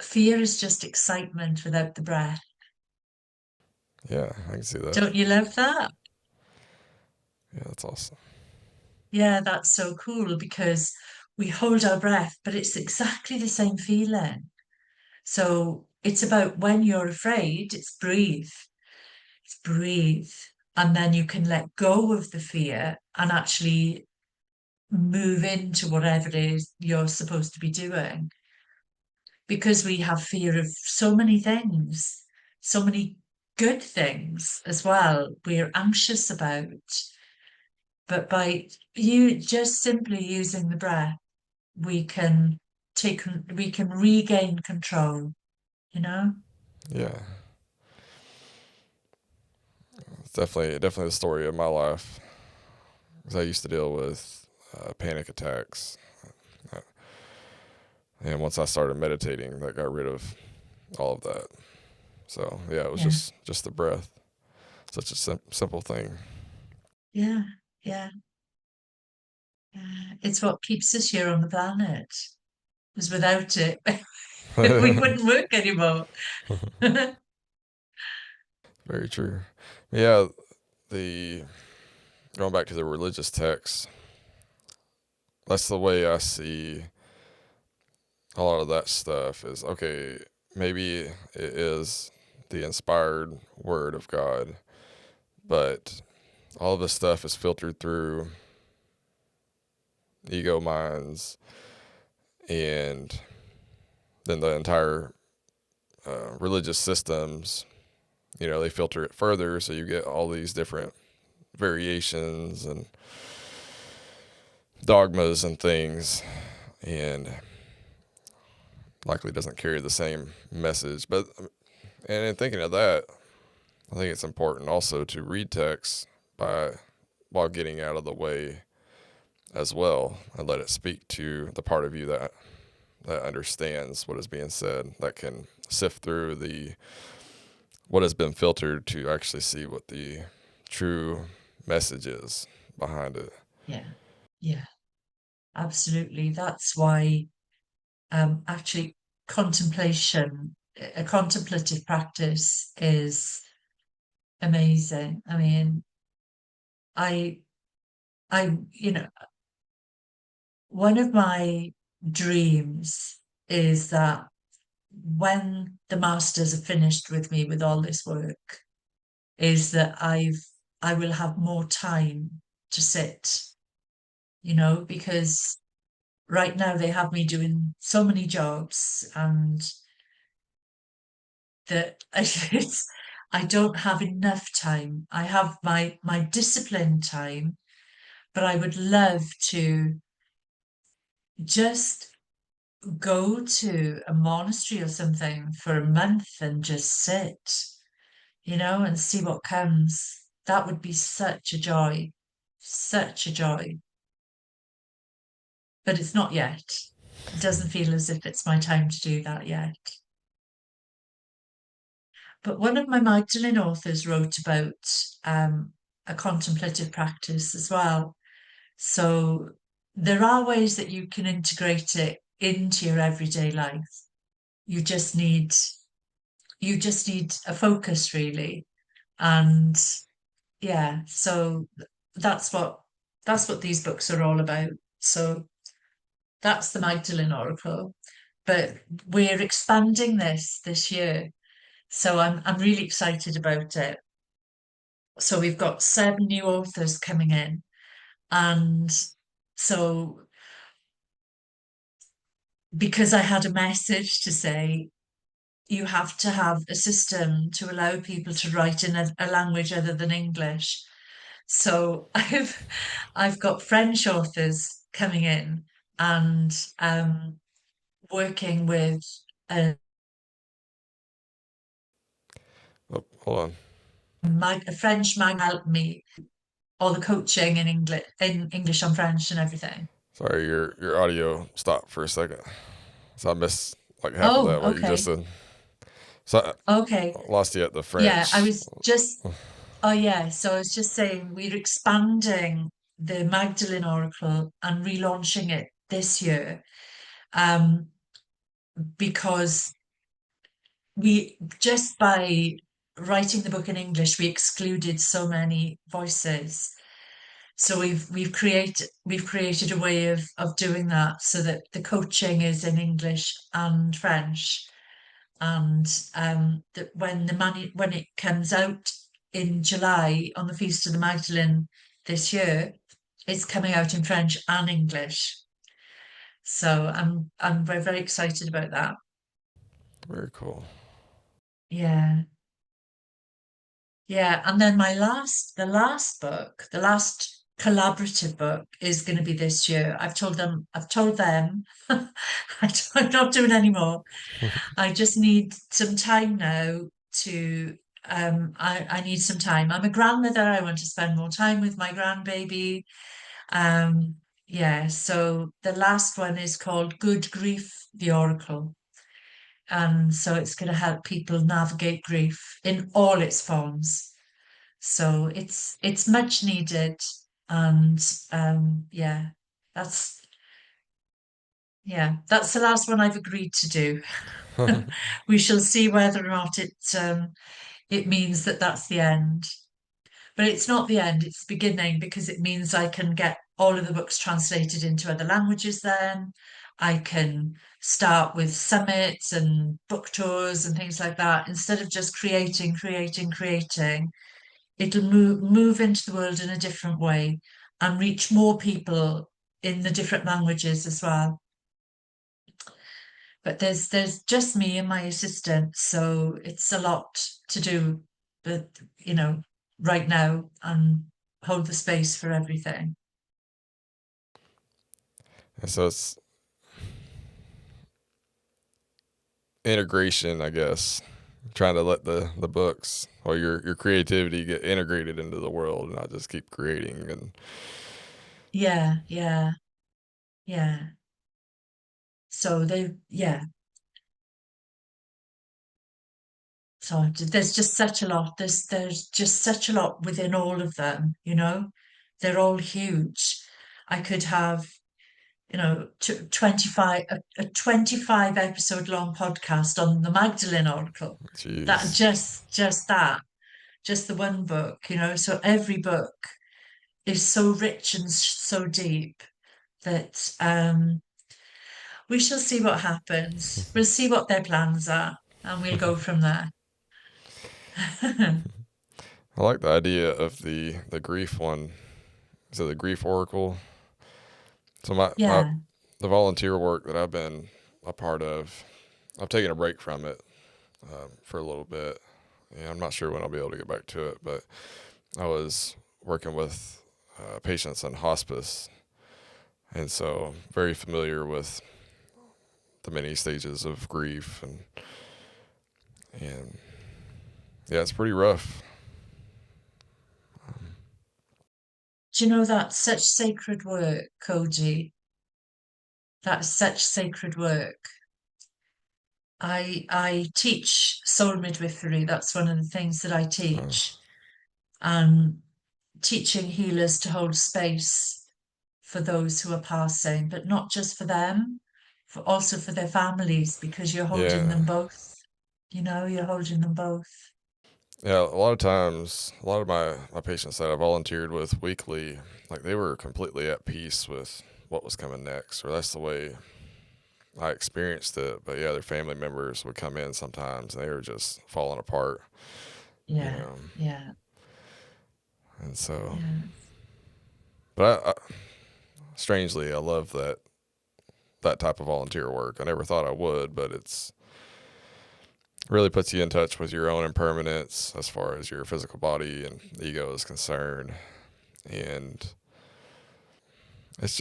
fear is just excitement without the breath. Yeah, I can see that. Don't you love that? Yeah, that's awesome. Yeah, that's so cool because we hold our breath, but it's exactly the same feeling. So it's about when you're afraid, it's breathe. And then you can let go of the fear and actually move into whatever it is you're supposed to be doing. Because we have fear of so many things, so many good things as well, we're anxious about. But by you just simply using the breath, we can we can regain control, you know? Yeah, it's definitely the story of my life. Because I used to deal with panic attacks, and once I started meditating, that got rid of all of that. So yeah, it was Yeah, just the breath. Such a simple thing. yeah, yeah, yeah. It's what keeps us here on the planet. Because without it, we wouldn't work anymore. Very true. Yeah, the going back to the religious texts, that's the way I see a lot of that stuff is okay, maybe it is the inspired word of God, but all of this stuff is filtered through ego minds, and then the entire religious systems, they filter it further, so you get all these different variations and dogmas and things, and likely doesn't carry the same message. But and in thinking of that, I think it's important also to read text by while getting out of the way as well, and let it speak to the part of you that understands what is being said, that can sift through the what has been filtered to actually see what the true message is behind it. Yeah. Yeah. Absolutely. That's why actually contemplation, a contemplative practice is amazing. I mean, I, I, one of my dreams is that when the masters are finished with me with all this work, is that I will have more time to sit, because right now they have me doing so many jobs and that I don't have enough time. I have my disciplined time, but I would love to just go to a monastery or something for a month and just sit, and see what comes. That would be such a joy, such a joy. But it's not yet. It doesn't feel as if it's my time to do that yet. But one of my Magdalene authors wrote about a contemplative practice as well. So there are ways that you can integrate it into your everyday life. You just need you just need a focus really. And yeah, so that's what that's what these books are all about. So that's the Magdalene Oracle. But we're expanding this year. So I'm really excited about it. So we've got 7 new authors coming in. And so because I had a message to say, you have to have a system to allow people to write in a language other than English. So I've got French authors coming in and working with a, Oh, hold on. a French mag help me all the coaching in English on French and everything. Sorry, your audio stopped for a second, so I missed like half of Oh, that what you just okay. said. So Okay. I lost you at the Yeah, I French. was just Oh, yeah. So I was just saying we're expanding the Magdalene Oracle and relaunching it this year um, because we just by writing the book in English, we excluded so many voices. So we've created a way of doing that so that the coaching is in English and French, and that when it comes out in July on the Feast of the Magdalene this year, it's coming out in French and English. So I'm very, very excited about that. Very cool. Yeah. Yeah. And then the last collaborative book is going to be this year. I've told them I'm not doing any more. I just need some time now to I need some time. I'm a grandmother. I want to spend more time with my grandbaby. Yeah, so the last one is called Good Grief, the Oracle. And so it's going to help people navigate grief in all its forms. So it's much needed. And yeah, that's that's the last one I've agreed to do. We shall see whether or not it means that that's the end. But it's not the end, it's the beginning because it means I can get all of the books translated into other languages then. I can start with summits and book tours and things like that. Instead of just creating, it'll move into the world in a different way and reach more people in the different languages as well. But there's just me and my assistant, so it's a lot to do, but right now and hold the space for everything. And so it's integration, I guess. Trying to let the books or your creativity get integrated into the world and not just keep creating and Yeah, yeah, yeah. So yeah. So there's just such a lot. There's just such a lot within all of them, you know. They're all huge. I could have, 25 a 25 episode long podcast on the Magdalene Oracle. That Jeez. just that, just the one book, So every book is so rich and so deep that we shall see what happens. We'll see what their plans are, and we'll go from there. I like the idea of the grief one. So the grief oracle. So my Yeah. the volunteer work that I've been a part of, I've taken a break from it for a little bit. Yeah, I'm not sure when I'll be able to get back to it, but I was working with patients in hospice, and so very familiar with the many stages of grief, and yeah, it's pretty rough. Do you know that's such sacred work, Koji? That's such sacred work. I teach soul midwifery. That's one of the things that I Uh, teach. And teaching healers to hold space for those who are passing, but not just for them, for also for their families, because you're holding yeah, them both. You're holding them both. yeah. A lot of times, a lot of my patients that I volunteered with weekly, like they were completely at peace with what was coming next, or that's the way I experienced it. But yeah, their family members would come in sometimes, and they were just falling apart, you Yeah, know. yeah, And so, yeah. but strangely, I love that type of volunteer work. I never thought I would, but it's really puts you in touch with your own impermanence as far as your physical body and ego is concerned, and it's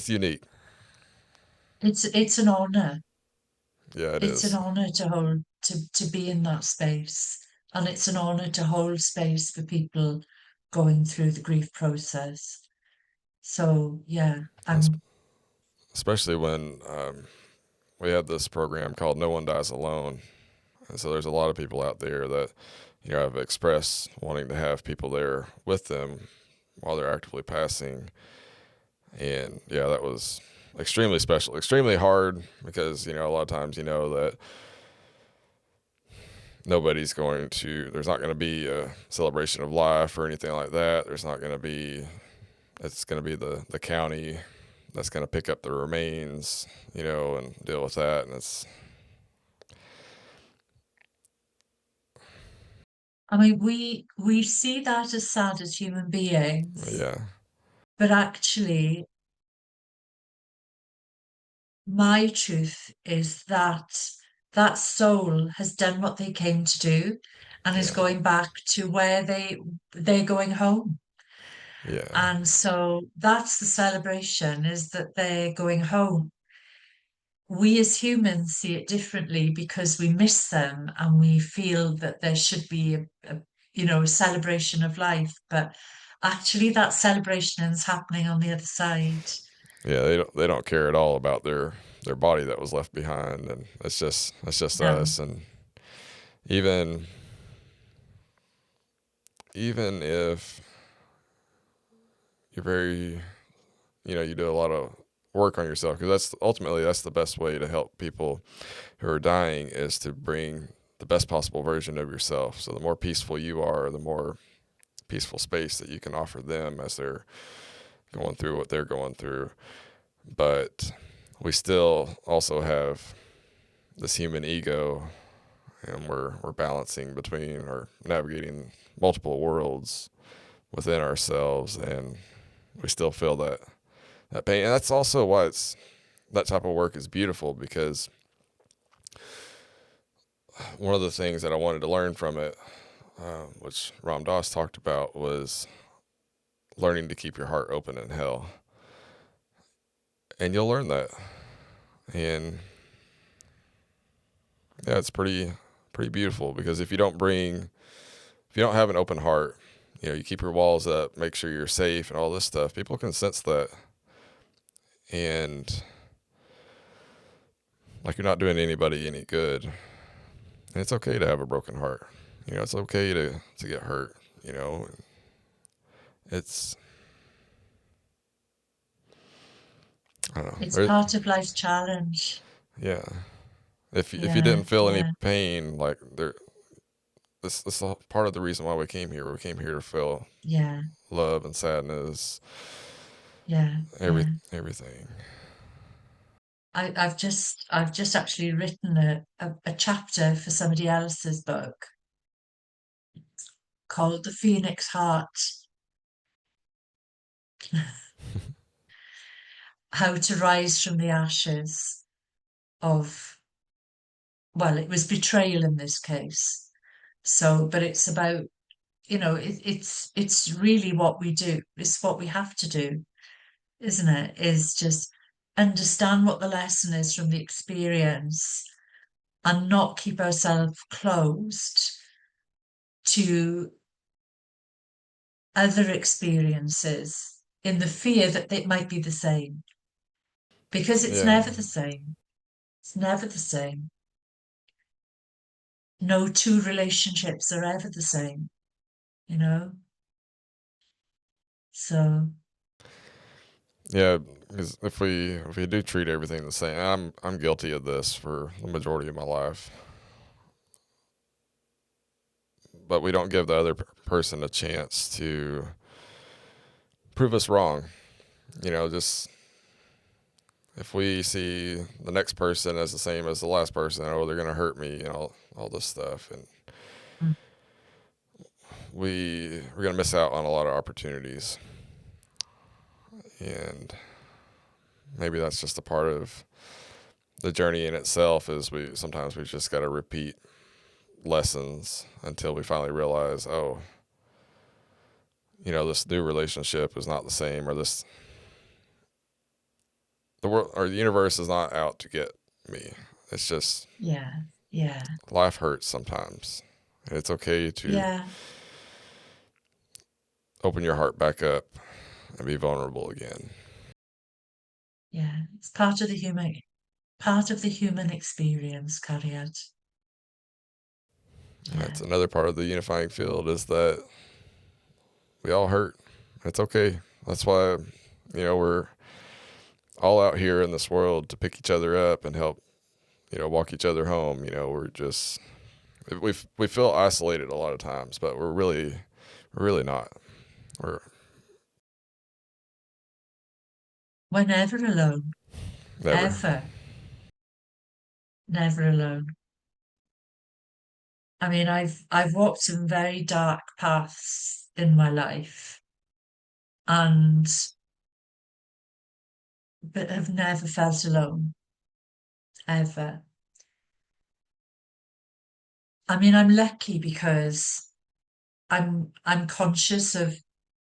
unique. It's an honor. Yeah, it It's an is. honor to hold to be in that space. And it's an honor to hold space for people going through the grief process. So yeah, Especially when we had this program called No One Dies Alone, and so there's a lot of people out there that have expressed wanting to have people there with them while they're actively passing. And yeah, that was extremely special, extremely hard because, a lot of times, that there's not going to be a celebration of life or anything like that. It's going to be the county that's going to pick up the remains, and deal with that. And I mean we see that as sad as human beings, yeah, but actually my truth is that that soul has done what they came to do and is yeah, going back to where they're going home. yeah, And so that's the celebration, is that they're going home. We as humans see it differently because we miss them and we feel that there should be a celebration of life. But actually, that celebration is happening on the other side. yeah. They don't care at all about their body that was left behind, and it's just No. us. And even even if you're very, you do a lot of work on yourself, because that's the best way to help people who are dying, is to bring the best possible version of yourself. So the more peaceful you are, the more peaceful space that you can offer them as they're going through what they're going through. But we still also have this human ego, and we're balancing between, or navigating multiple worlds within ourselves, and we still feel that pain. And that's also why that type of work is beautiful, because one of the things that I wanted to learn from it, which Ram Dass talked about, was learning to keep your heart open in hell. And you'll learn that. And yeah, it's pretty beautiful, because if you don't have an open heart, You keep your walls up, make sure you're safe and all this stuff. People can sense that. And like you're not doing anybody any good. And it's okay to have a broken heart. It's okay to get hurt. It's I don't know. It's part of life's challenge. Yeah. If you Yeah, didn't feel any yeah, pain, like this is part of the reason why we came here. We came here to feel yeah, love and sadness, yeah, yeah. everything. I've just actually written a chapter for somebody else's book called The Phoenix Heart, how to rise from the ashes of, well, it was betrayal in this case. So, but it's about, it's really what we do. It's what we have to do, isn't it? Is just understand what the lesson is from the experience and not keep ourselves closed to other experiences in the fear that it might be the same, because it's Yeah. never the same. It's never the same. No two relationships are ever the same, you know? So, Yeah, because if we do treat everything the same, I'm guilty of this for the majority of my life. But we don't give the other person a chance to prove us wrong. Just if we see the next person as the same as the last person, oh, they're gonna hurt me, all this stuff, and mm, we're gonna miss out on a lot of opportunities. And maybe that's just a part of the journey in itself. Is we sometimes we just got to repeat lessons until we finally realize, oh, this new relationship is not the same, or the world or the universe is not out to get me. It's just yeah, yeah, life hurts sometimes, and it's okay to yeah, open your heart back up and be vulnerable again. yeah. It's part of the human experience, Cariad. And Yeah, that's another part of the unifying field, is that we all hurt. It's okay. That's why we're all out here in this world to pick each other up and help walk each other home. We feel isolated a lot of times, but we're really not. We're we're never alone, never. ever, never alone. I mean, I've walked some very dark paths in my life, and but have never felt alone, ever. I mean, I'm lucky because I'm conscious of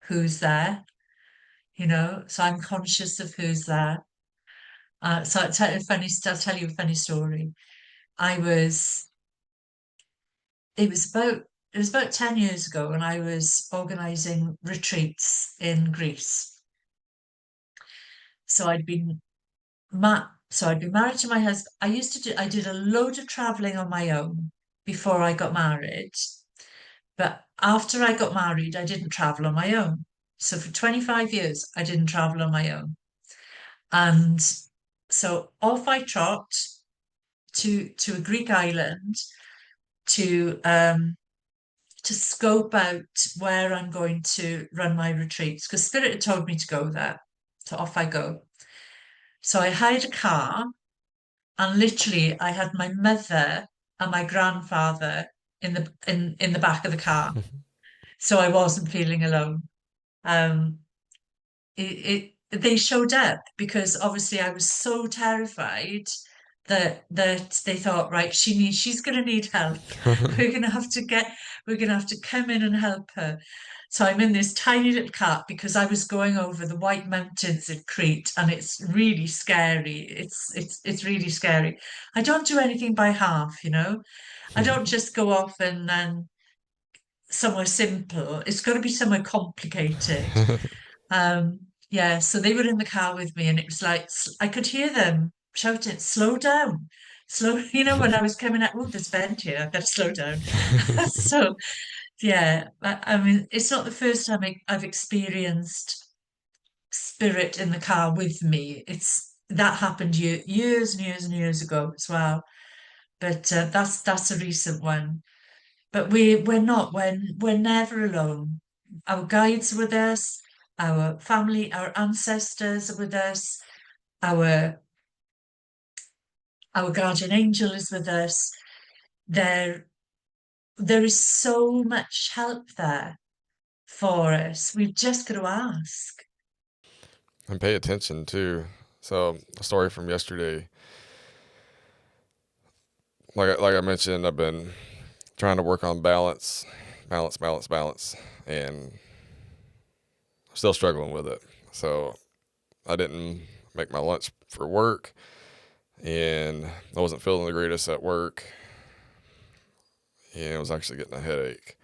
who's there, so I'm conscious of who's there. So I'll tell you a funny story. I was, it was about 10 years ago, and I was organizing retreats in Greece. So I'd been married to my husband. I did a load of traveling on my own before I got married. But after I got married, I didn't travel on my own. So for 25 years, I didn't travel on my own. And so off I trot to a Greek island to scope out where I'm going to run my retreats, because Spirit had told me to go there. So off I go. So I hired a car, and literally I had my mother and my grandfather in the back of the car. So I wasn't feeling alone. Um, they showed up because obviously I was so terrified that they thought, right, she's going to need help. We're going to have to get we're going to have to come in and help her. So I'm in this tiny little cart because I was going over the White Mountains in Crete, and it's really scary. It's really scary. I don't do anything by half. I don't just go off and then somewhere simple. It's got to be somewhere complicated. Um, yeah, so they were in the car with me, and it was like I could hear them shouting, "Slow down, slow!" When I was coming out, oh, there's vent here. I've got to slow down. So yeah, I mean, it's not the first time I've experienced spirit in the car with me. It's that happened years and years and years ago as well. But that's a recent one. But we're not. We're never alone. Our guides are with us. Our family, our ancestors are with us. Our our guardian angel is with us. There there is so much help there for us. We've just got to ask. And pay attention too. So, a story from yesterday. Like I mentioned, I've been trying to work on balance, and I'm still struggling with it. So, I didn't make my lunch for work, and I wasn't feeling the greatest at work, and I was actually getting a headache.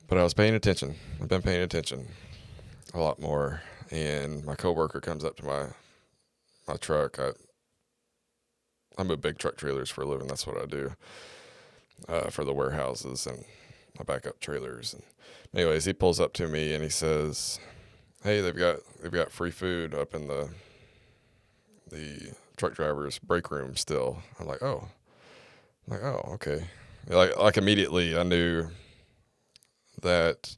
But I was paying attention. I've been paying attention a lot more. And my coworker comes up to my truck. I move big truck trailers for a living. That's what I do for the warehouses and my backup trailers. And anyways, he pulls up to me and he says, "Hey, they've got free food up in the truck driver's break room still." I'm like, oh, okay. Like immediately, I knew that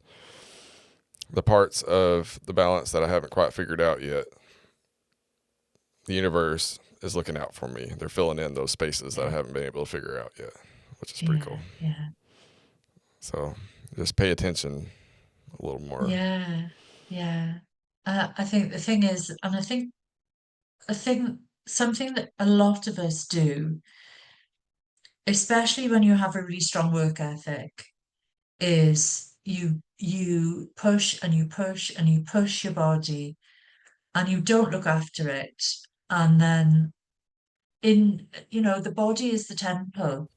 the parts of the balance that I haven't quite figured out yet, the universe is looking out for me. They're filling in those spaces that I Yeah, haven't been able to figure out yet, which is pretty yeah, cool. yeah, So just pay attention a little more. yeah, yeah. I think the thing is, and I think something that a lot of us do, especially when you have a really strong work ethic, is you push and you push and you push your body and you don't look after it. And then the body is the temple.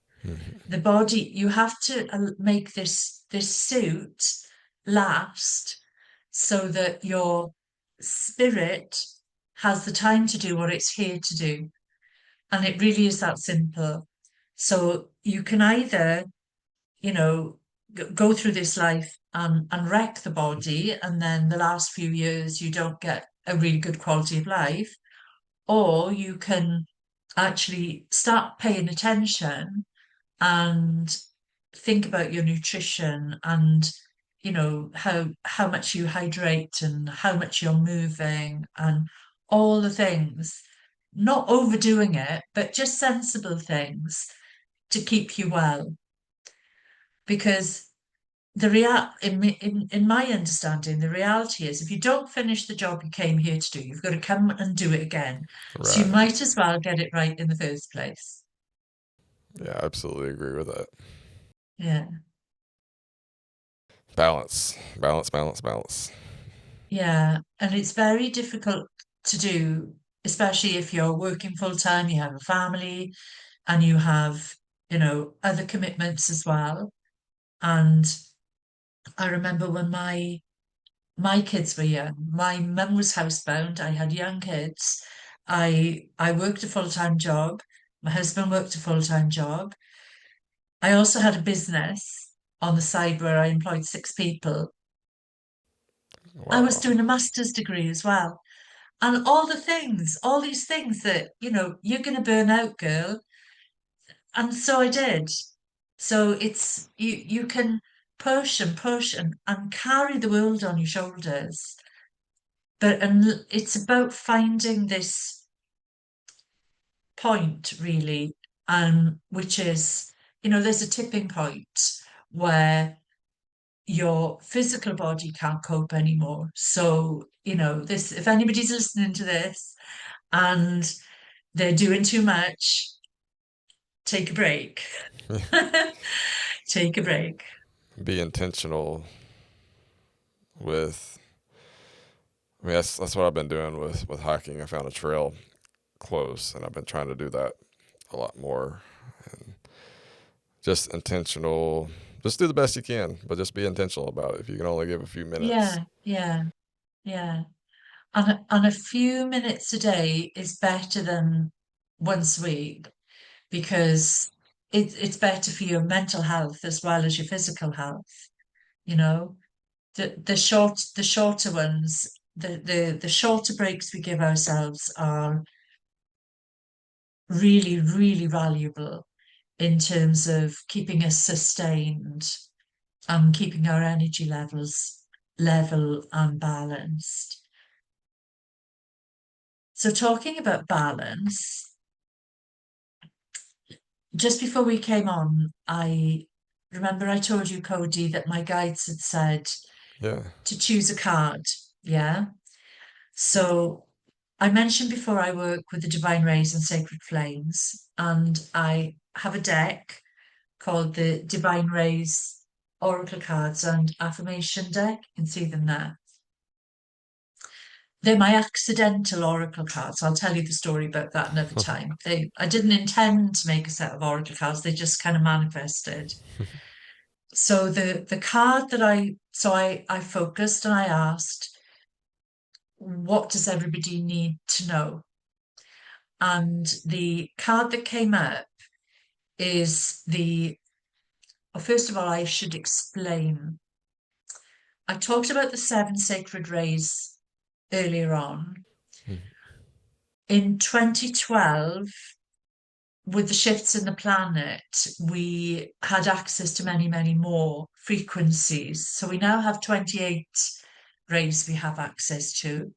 The body, you have to make this suit last so that your spirit has the time to do what it's here to do. And it really is that simple. So you can either, you know, go through this life and wreck the body, and then the last few years you don't get a really good quality of life, or you can actually start paying attention and think about your nutrition and how much you hydrate and how much you're moving and all the things, not overdoing it, but just sensible things to keep you well. Because in my understanding, the reality is if you don't finish the job you came here to do, you've got to come and do it again. So you Right. might as well get it right in the first place. Yeah, I absolutely agree with that. Yeah. Balance, balance, balance, balance. Yeah. And it's very difficult to do, especially if you're working full time, you have a family, and you have, other commitments as well. And I remember when my kids were young. My mum was housebound. I had young kids. I worked a full-time job. My husband worked a full-time job. I also had a business on the side where I employed 6 people. I was Wow. doing a master's degree as well. And all these things that, you're going to burn out, girl. And so I did. So it's you can push and push and carry the world on your shoulders. But it's about finding this point really, which is, there's a tipping point where your physical body can't cope anymore. So, this, if anybody's listening to this and they're doing too much, take a break. Take a break. Be intentional with. I mean, that's what I've been doing with hiking. I found a trail close, and I've been trying to do that a lot more. And just intentional Just do the best you can, but just be intentional about it if you can only give a few minutes. Yeah, yeah, yeah. And a few minutes a day is better than once a week because it's better for your mental health as well as your physical health. You know, the shorter ones, the shorter breaks we give ourselves are really, really valuable in terms of keeping us sustained and keeping our energy levels level and balanced. So, talking about balance, just before we came on, I remember I told you, Cody, that my guides had said Yeah. to choose a card. Yeah. So, I mentioned before I work with the Divine Rays and Sacred Flames, and I have a deck called the Divine Rays Oracle Cards and Affirmation Deck. You can see them there. They're my accidental oracle cards. I'll tell you the story about that another time. I didn't intend to make a set of oracle cards. They just kind of manifested. So the card that I focused and I asked, what does everybody need to know? And the card that came up is well, first of all, I should explain. I talked about the seven sacred rays earlier on. In 2012, with the shifts in the planet, we had access to many, many more frequencies. So we now have 28 rays we have access to.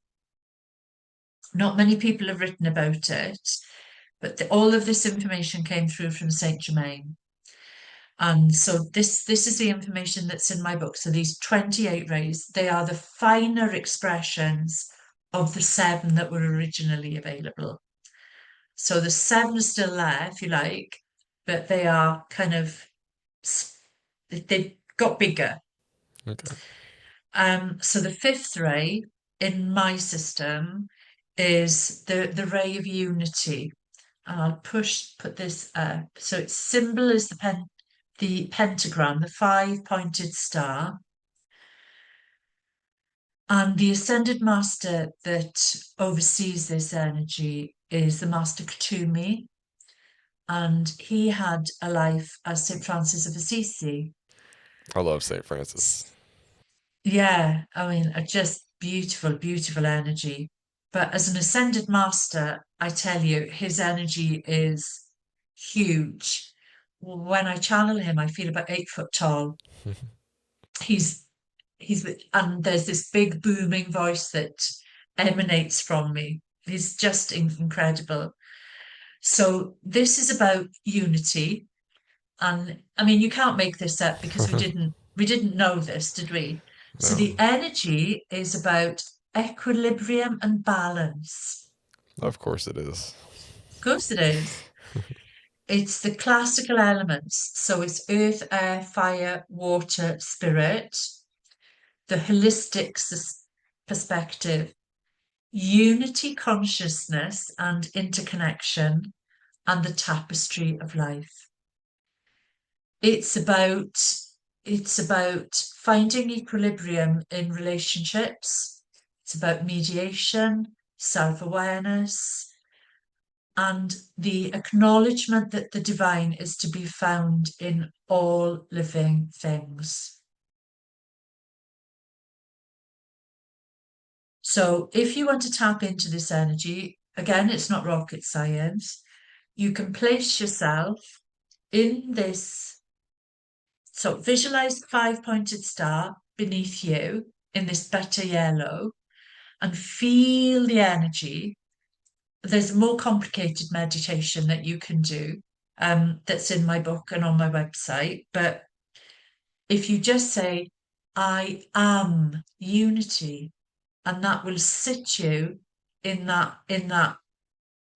Not many people have written about it, but all of this information came through from Saint Germain. And so this is the information that's in my book. So these 28 rays, they are the finer expressions of the seven that were originally available. So the seven are still there, if you like, but they are kind of they've got bigger. Okay. So the fifth ray in my system is the ray of unity. And I'll put this up. So its symbol is the pentagram, the five-pointed star. And the ascended master that oversees this energy is the Master Katumi, and he had a life as St. Francis of Assisi. I love St. Francis. Yeah, I mean, just beautiful, beautiful energy. But as an ascended master, I tell you, his energy is huge. When I channel him, I feel about 8 foot tall. He's and there's this big booming voice that emanates from me. He's just incredible. So this is about unity. And I mean, you can't make this up because we didn't know this, did we? So No. the energy is about equilibrium and balance. Of course it is. Of course it is. It's the classical elements. So it's earth, air, fire, water, spirit, the holistic perspective, unity consciousness and interconnection, and the tapestry of life. It's about finding equilibrium in relationships. It's about mediation, self-awareness, and the acknowledgement that the divine is to be found in all living things. So if you want to tap into this energy, again, it's not rocket science. You can place yourself in this. So visualize the five-pointed star beneath you in this better yellow and feel the energy. There's a more complicated meditation that you can do that's in my book and on my website. But if you just say, I am unity, and that will sit you in that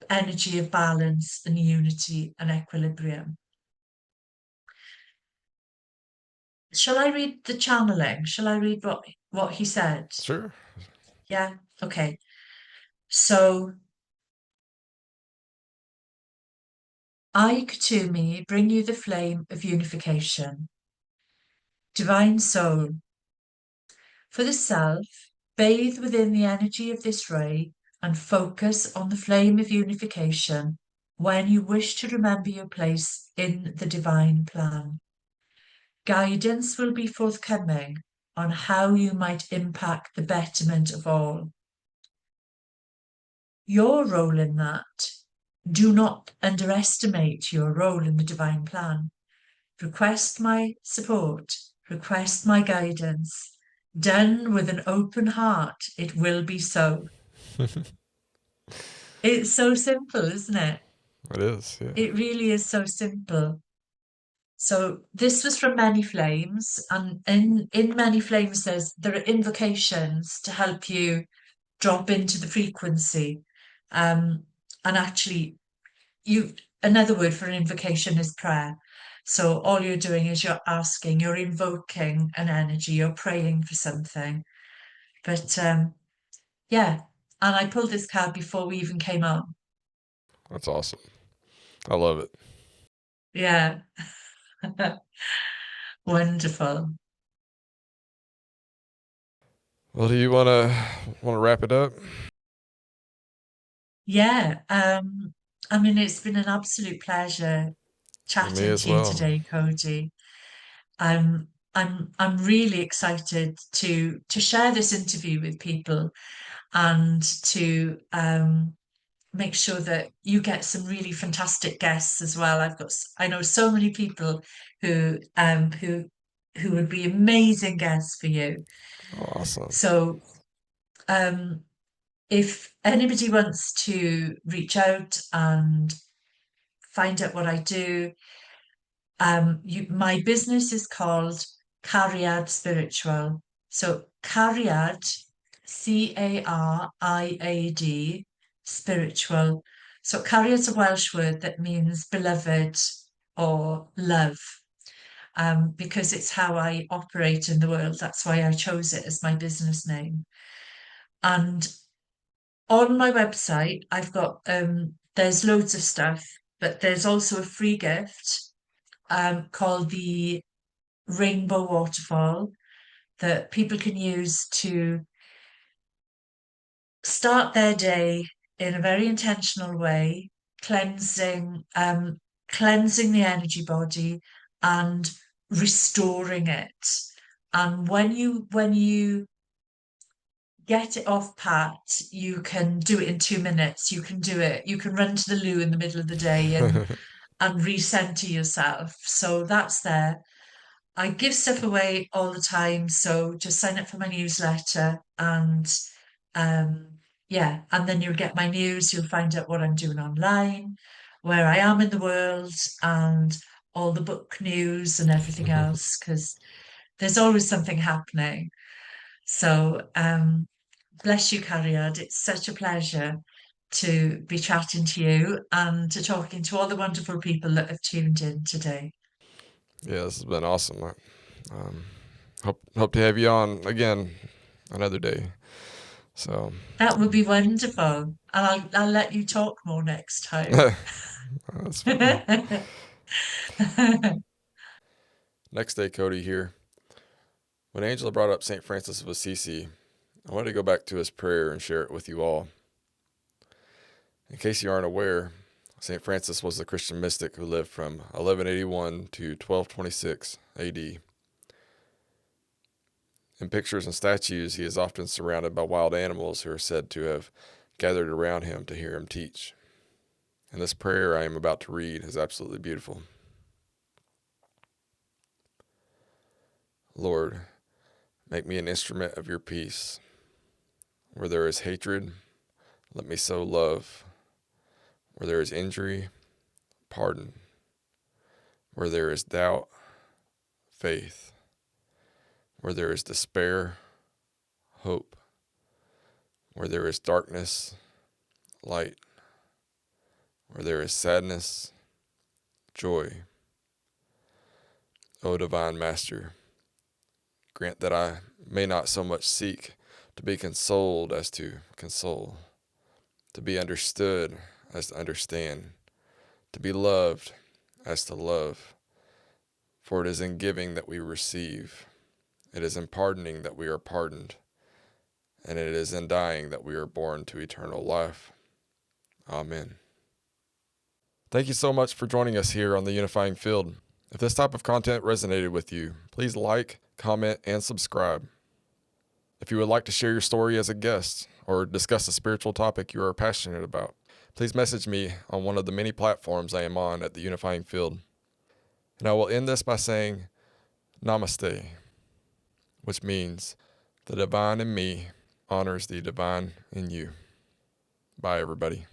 energy of balance and unity and equilibrium. Shall I read the channeling? Shall I read what he said? Sure. Yeah. Okay. So I, Katumi, bring you the flame of unification. Divine Soul. For the self, bathe within the energy of this ray and focus on the flame of unification when you wish to remember your place in the divine plan. Guidance will be forthcoming on how you might impact the betterment of all. Your role in that, do not underestimate your role in the divine plan. Request my support, request my guidance. Done with an open heart, it will be so. It's so simple, isn't it? It is, yeah. It really is so simple. So this was from Many Flames, and in Many Flames there are invocations to help you drop into the frequency. And actually, you another word for an invocation is prayer. So all you're doing is you're invoking an energy, you're praying for something. But yeah, and I pulled this card before we even came on. That's awesome. I love it. Yeah, wonderful. Well, do you wanna wrap it up? Yeah, I mean, it's been an absolute pleasure For me chatting as to you well. today, Cody. I'm really excited to share this interview with people and to make sure that you get some really fantastic guests as well. I know so many people who would be amazing guests for you. Awesome. So um, if anybody wants to reach out and find out what I do, my business is called Cariad Spiritual. So Cariad, Cariad, spiritual. So Cariad's a Welsh word that means beloved or love, because it's how I operate in the world. That's why I chose it as my business name. And on my website, I've got there's loads of stuff, but there's also a free gift called the Rainbow Waterfall that people can use to start their day in a very intentional way, cleansing the energy body and restoring it. And when you get it off pat, you can do it in 2 minutes. You can do it. You can run to the loo in the middle of the day and recenter yourself. So that's there. I give stuff away all the time, so just sign up for my newsletter and um, yeah, and then you'll get my news. You'll find out what I'm doing online, where I am in the world, and all the book news and everything else, because there's always something happening. So bless you, Cariad. It's such a pleasure to be chatting to you and to talking to all the wonderful people that have tuned in today. Yeah, this has been awesome. Um, hope to have you on again another day. So That would be wonderful. And I'll let you talk more next time. that's fine. Next day, Cody here. When Angela brought up St. Francis of Assisi, I wanted to go back to his prayer and share it with you all. In case you aren't aware, St. Francis was the Christian mystic who lived from 1181 to 1226 AD. In pictures and statues, he is often surrounded by wild animals who are said to have gathered around him to hear him teach. And this prayer I am about to read is absolutely beautiful. Lord, make me an instrument of your peace. Where there is hatred, let me sow love. Where there is injury, pardon. Where there is doubt, faith. Where there is despair, hope. Where there is darkness, light. Where there is sadness, joy. O divine Master, grant that I may not so much seek to be consoled as to console, to be understood as to understand, to be loved as to love. For it is in giving that we receive. It is in pardoning that we are pardoned. And it is in dying that we are born to eternal life. Amen. Thank you so much for joining us here on the Unifying Field. If this type of content resonated with you, please like, comment, and subscribe. If you would like to share your story as a guest or discuss a spiritual topic you are passionate about, please message me on one of the many platforms I am on at the Unifying Field. And I will end this by saying Namaste, which means the divine in me honors the divine in you. Bye, everybody.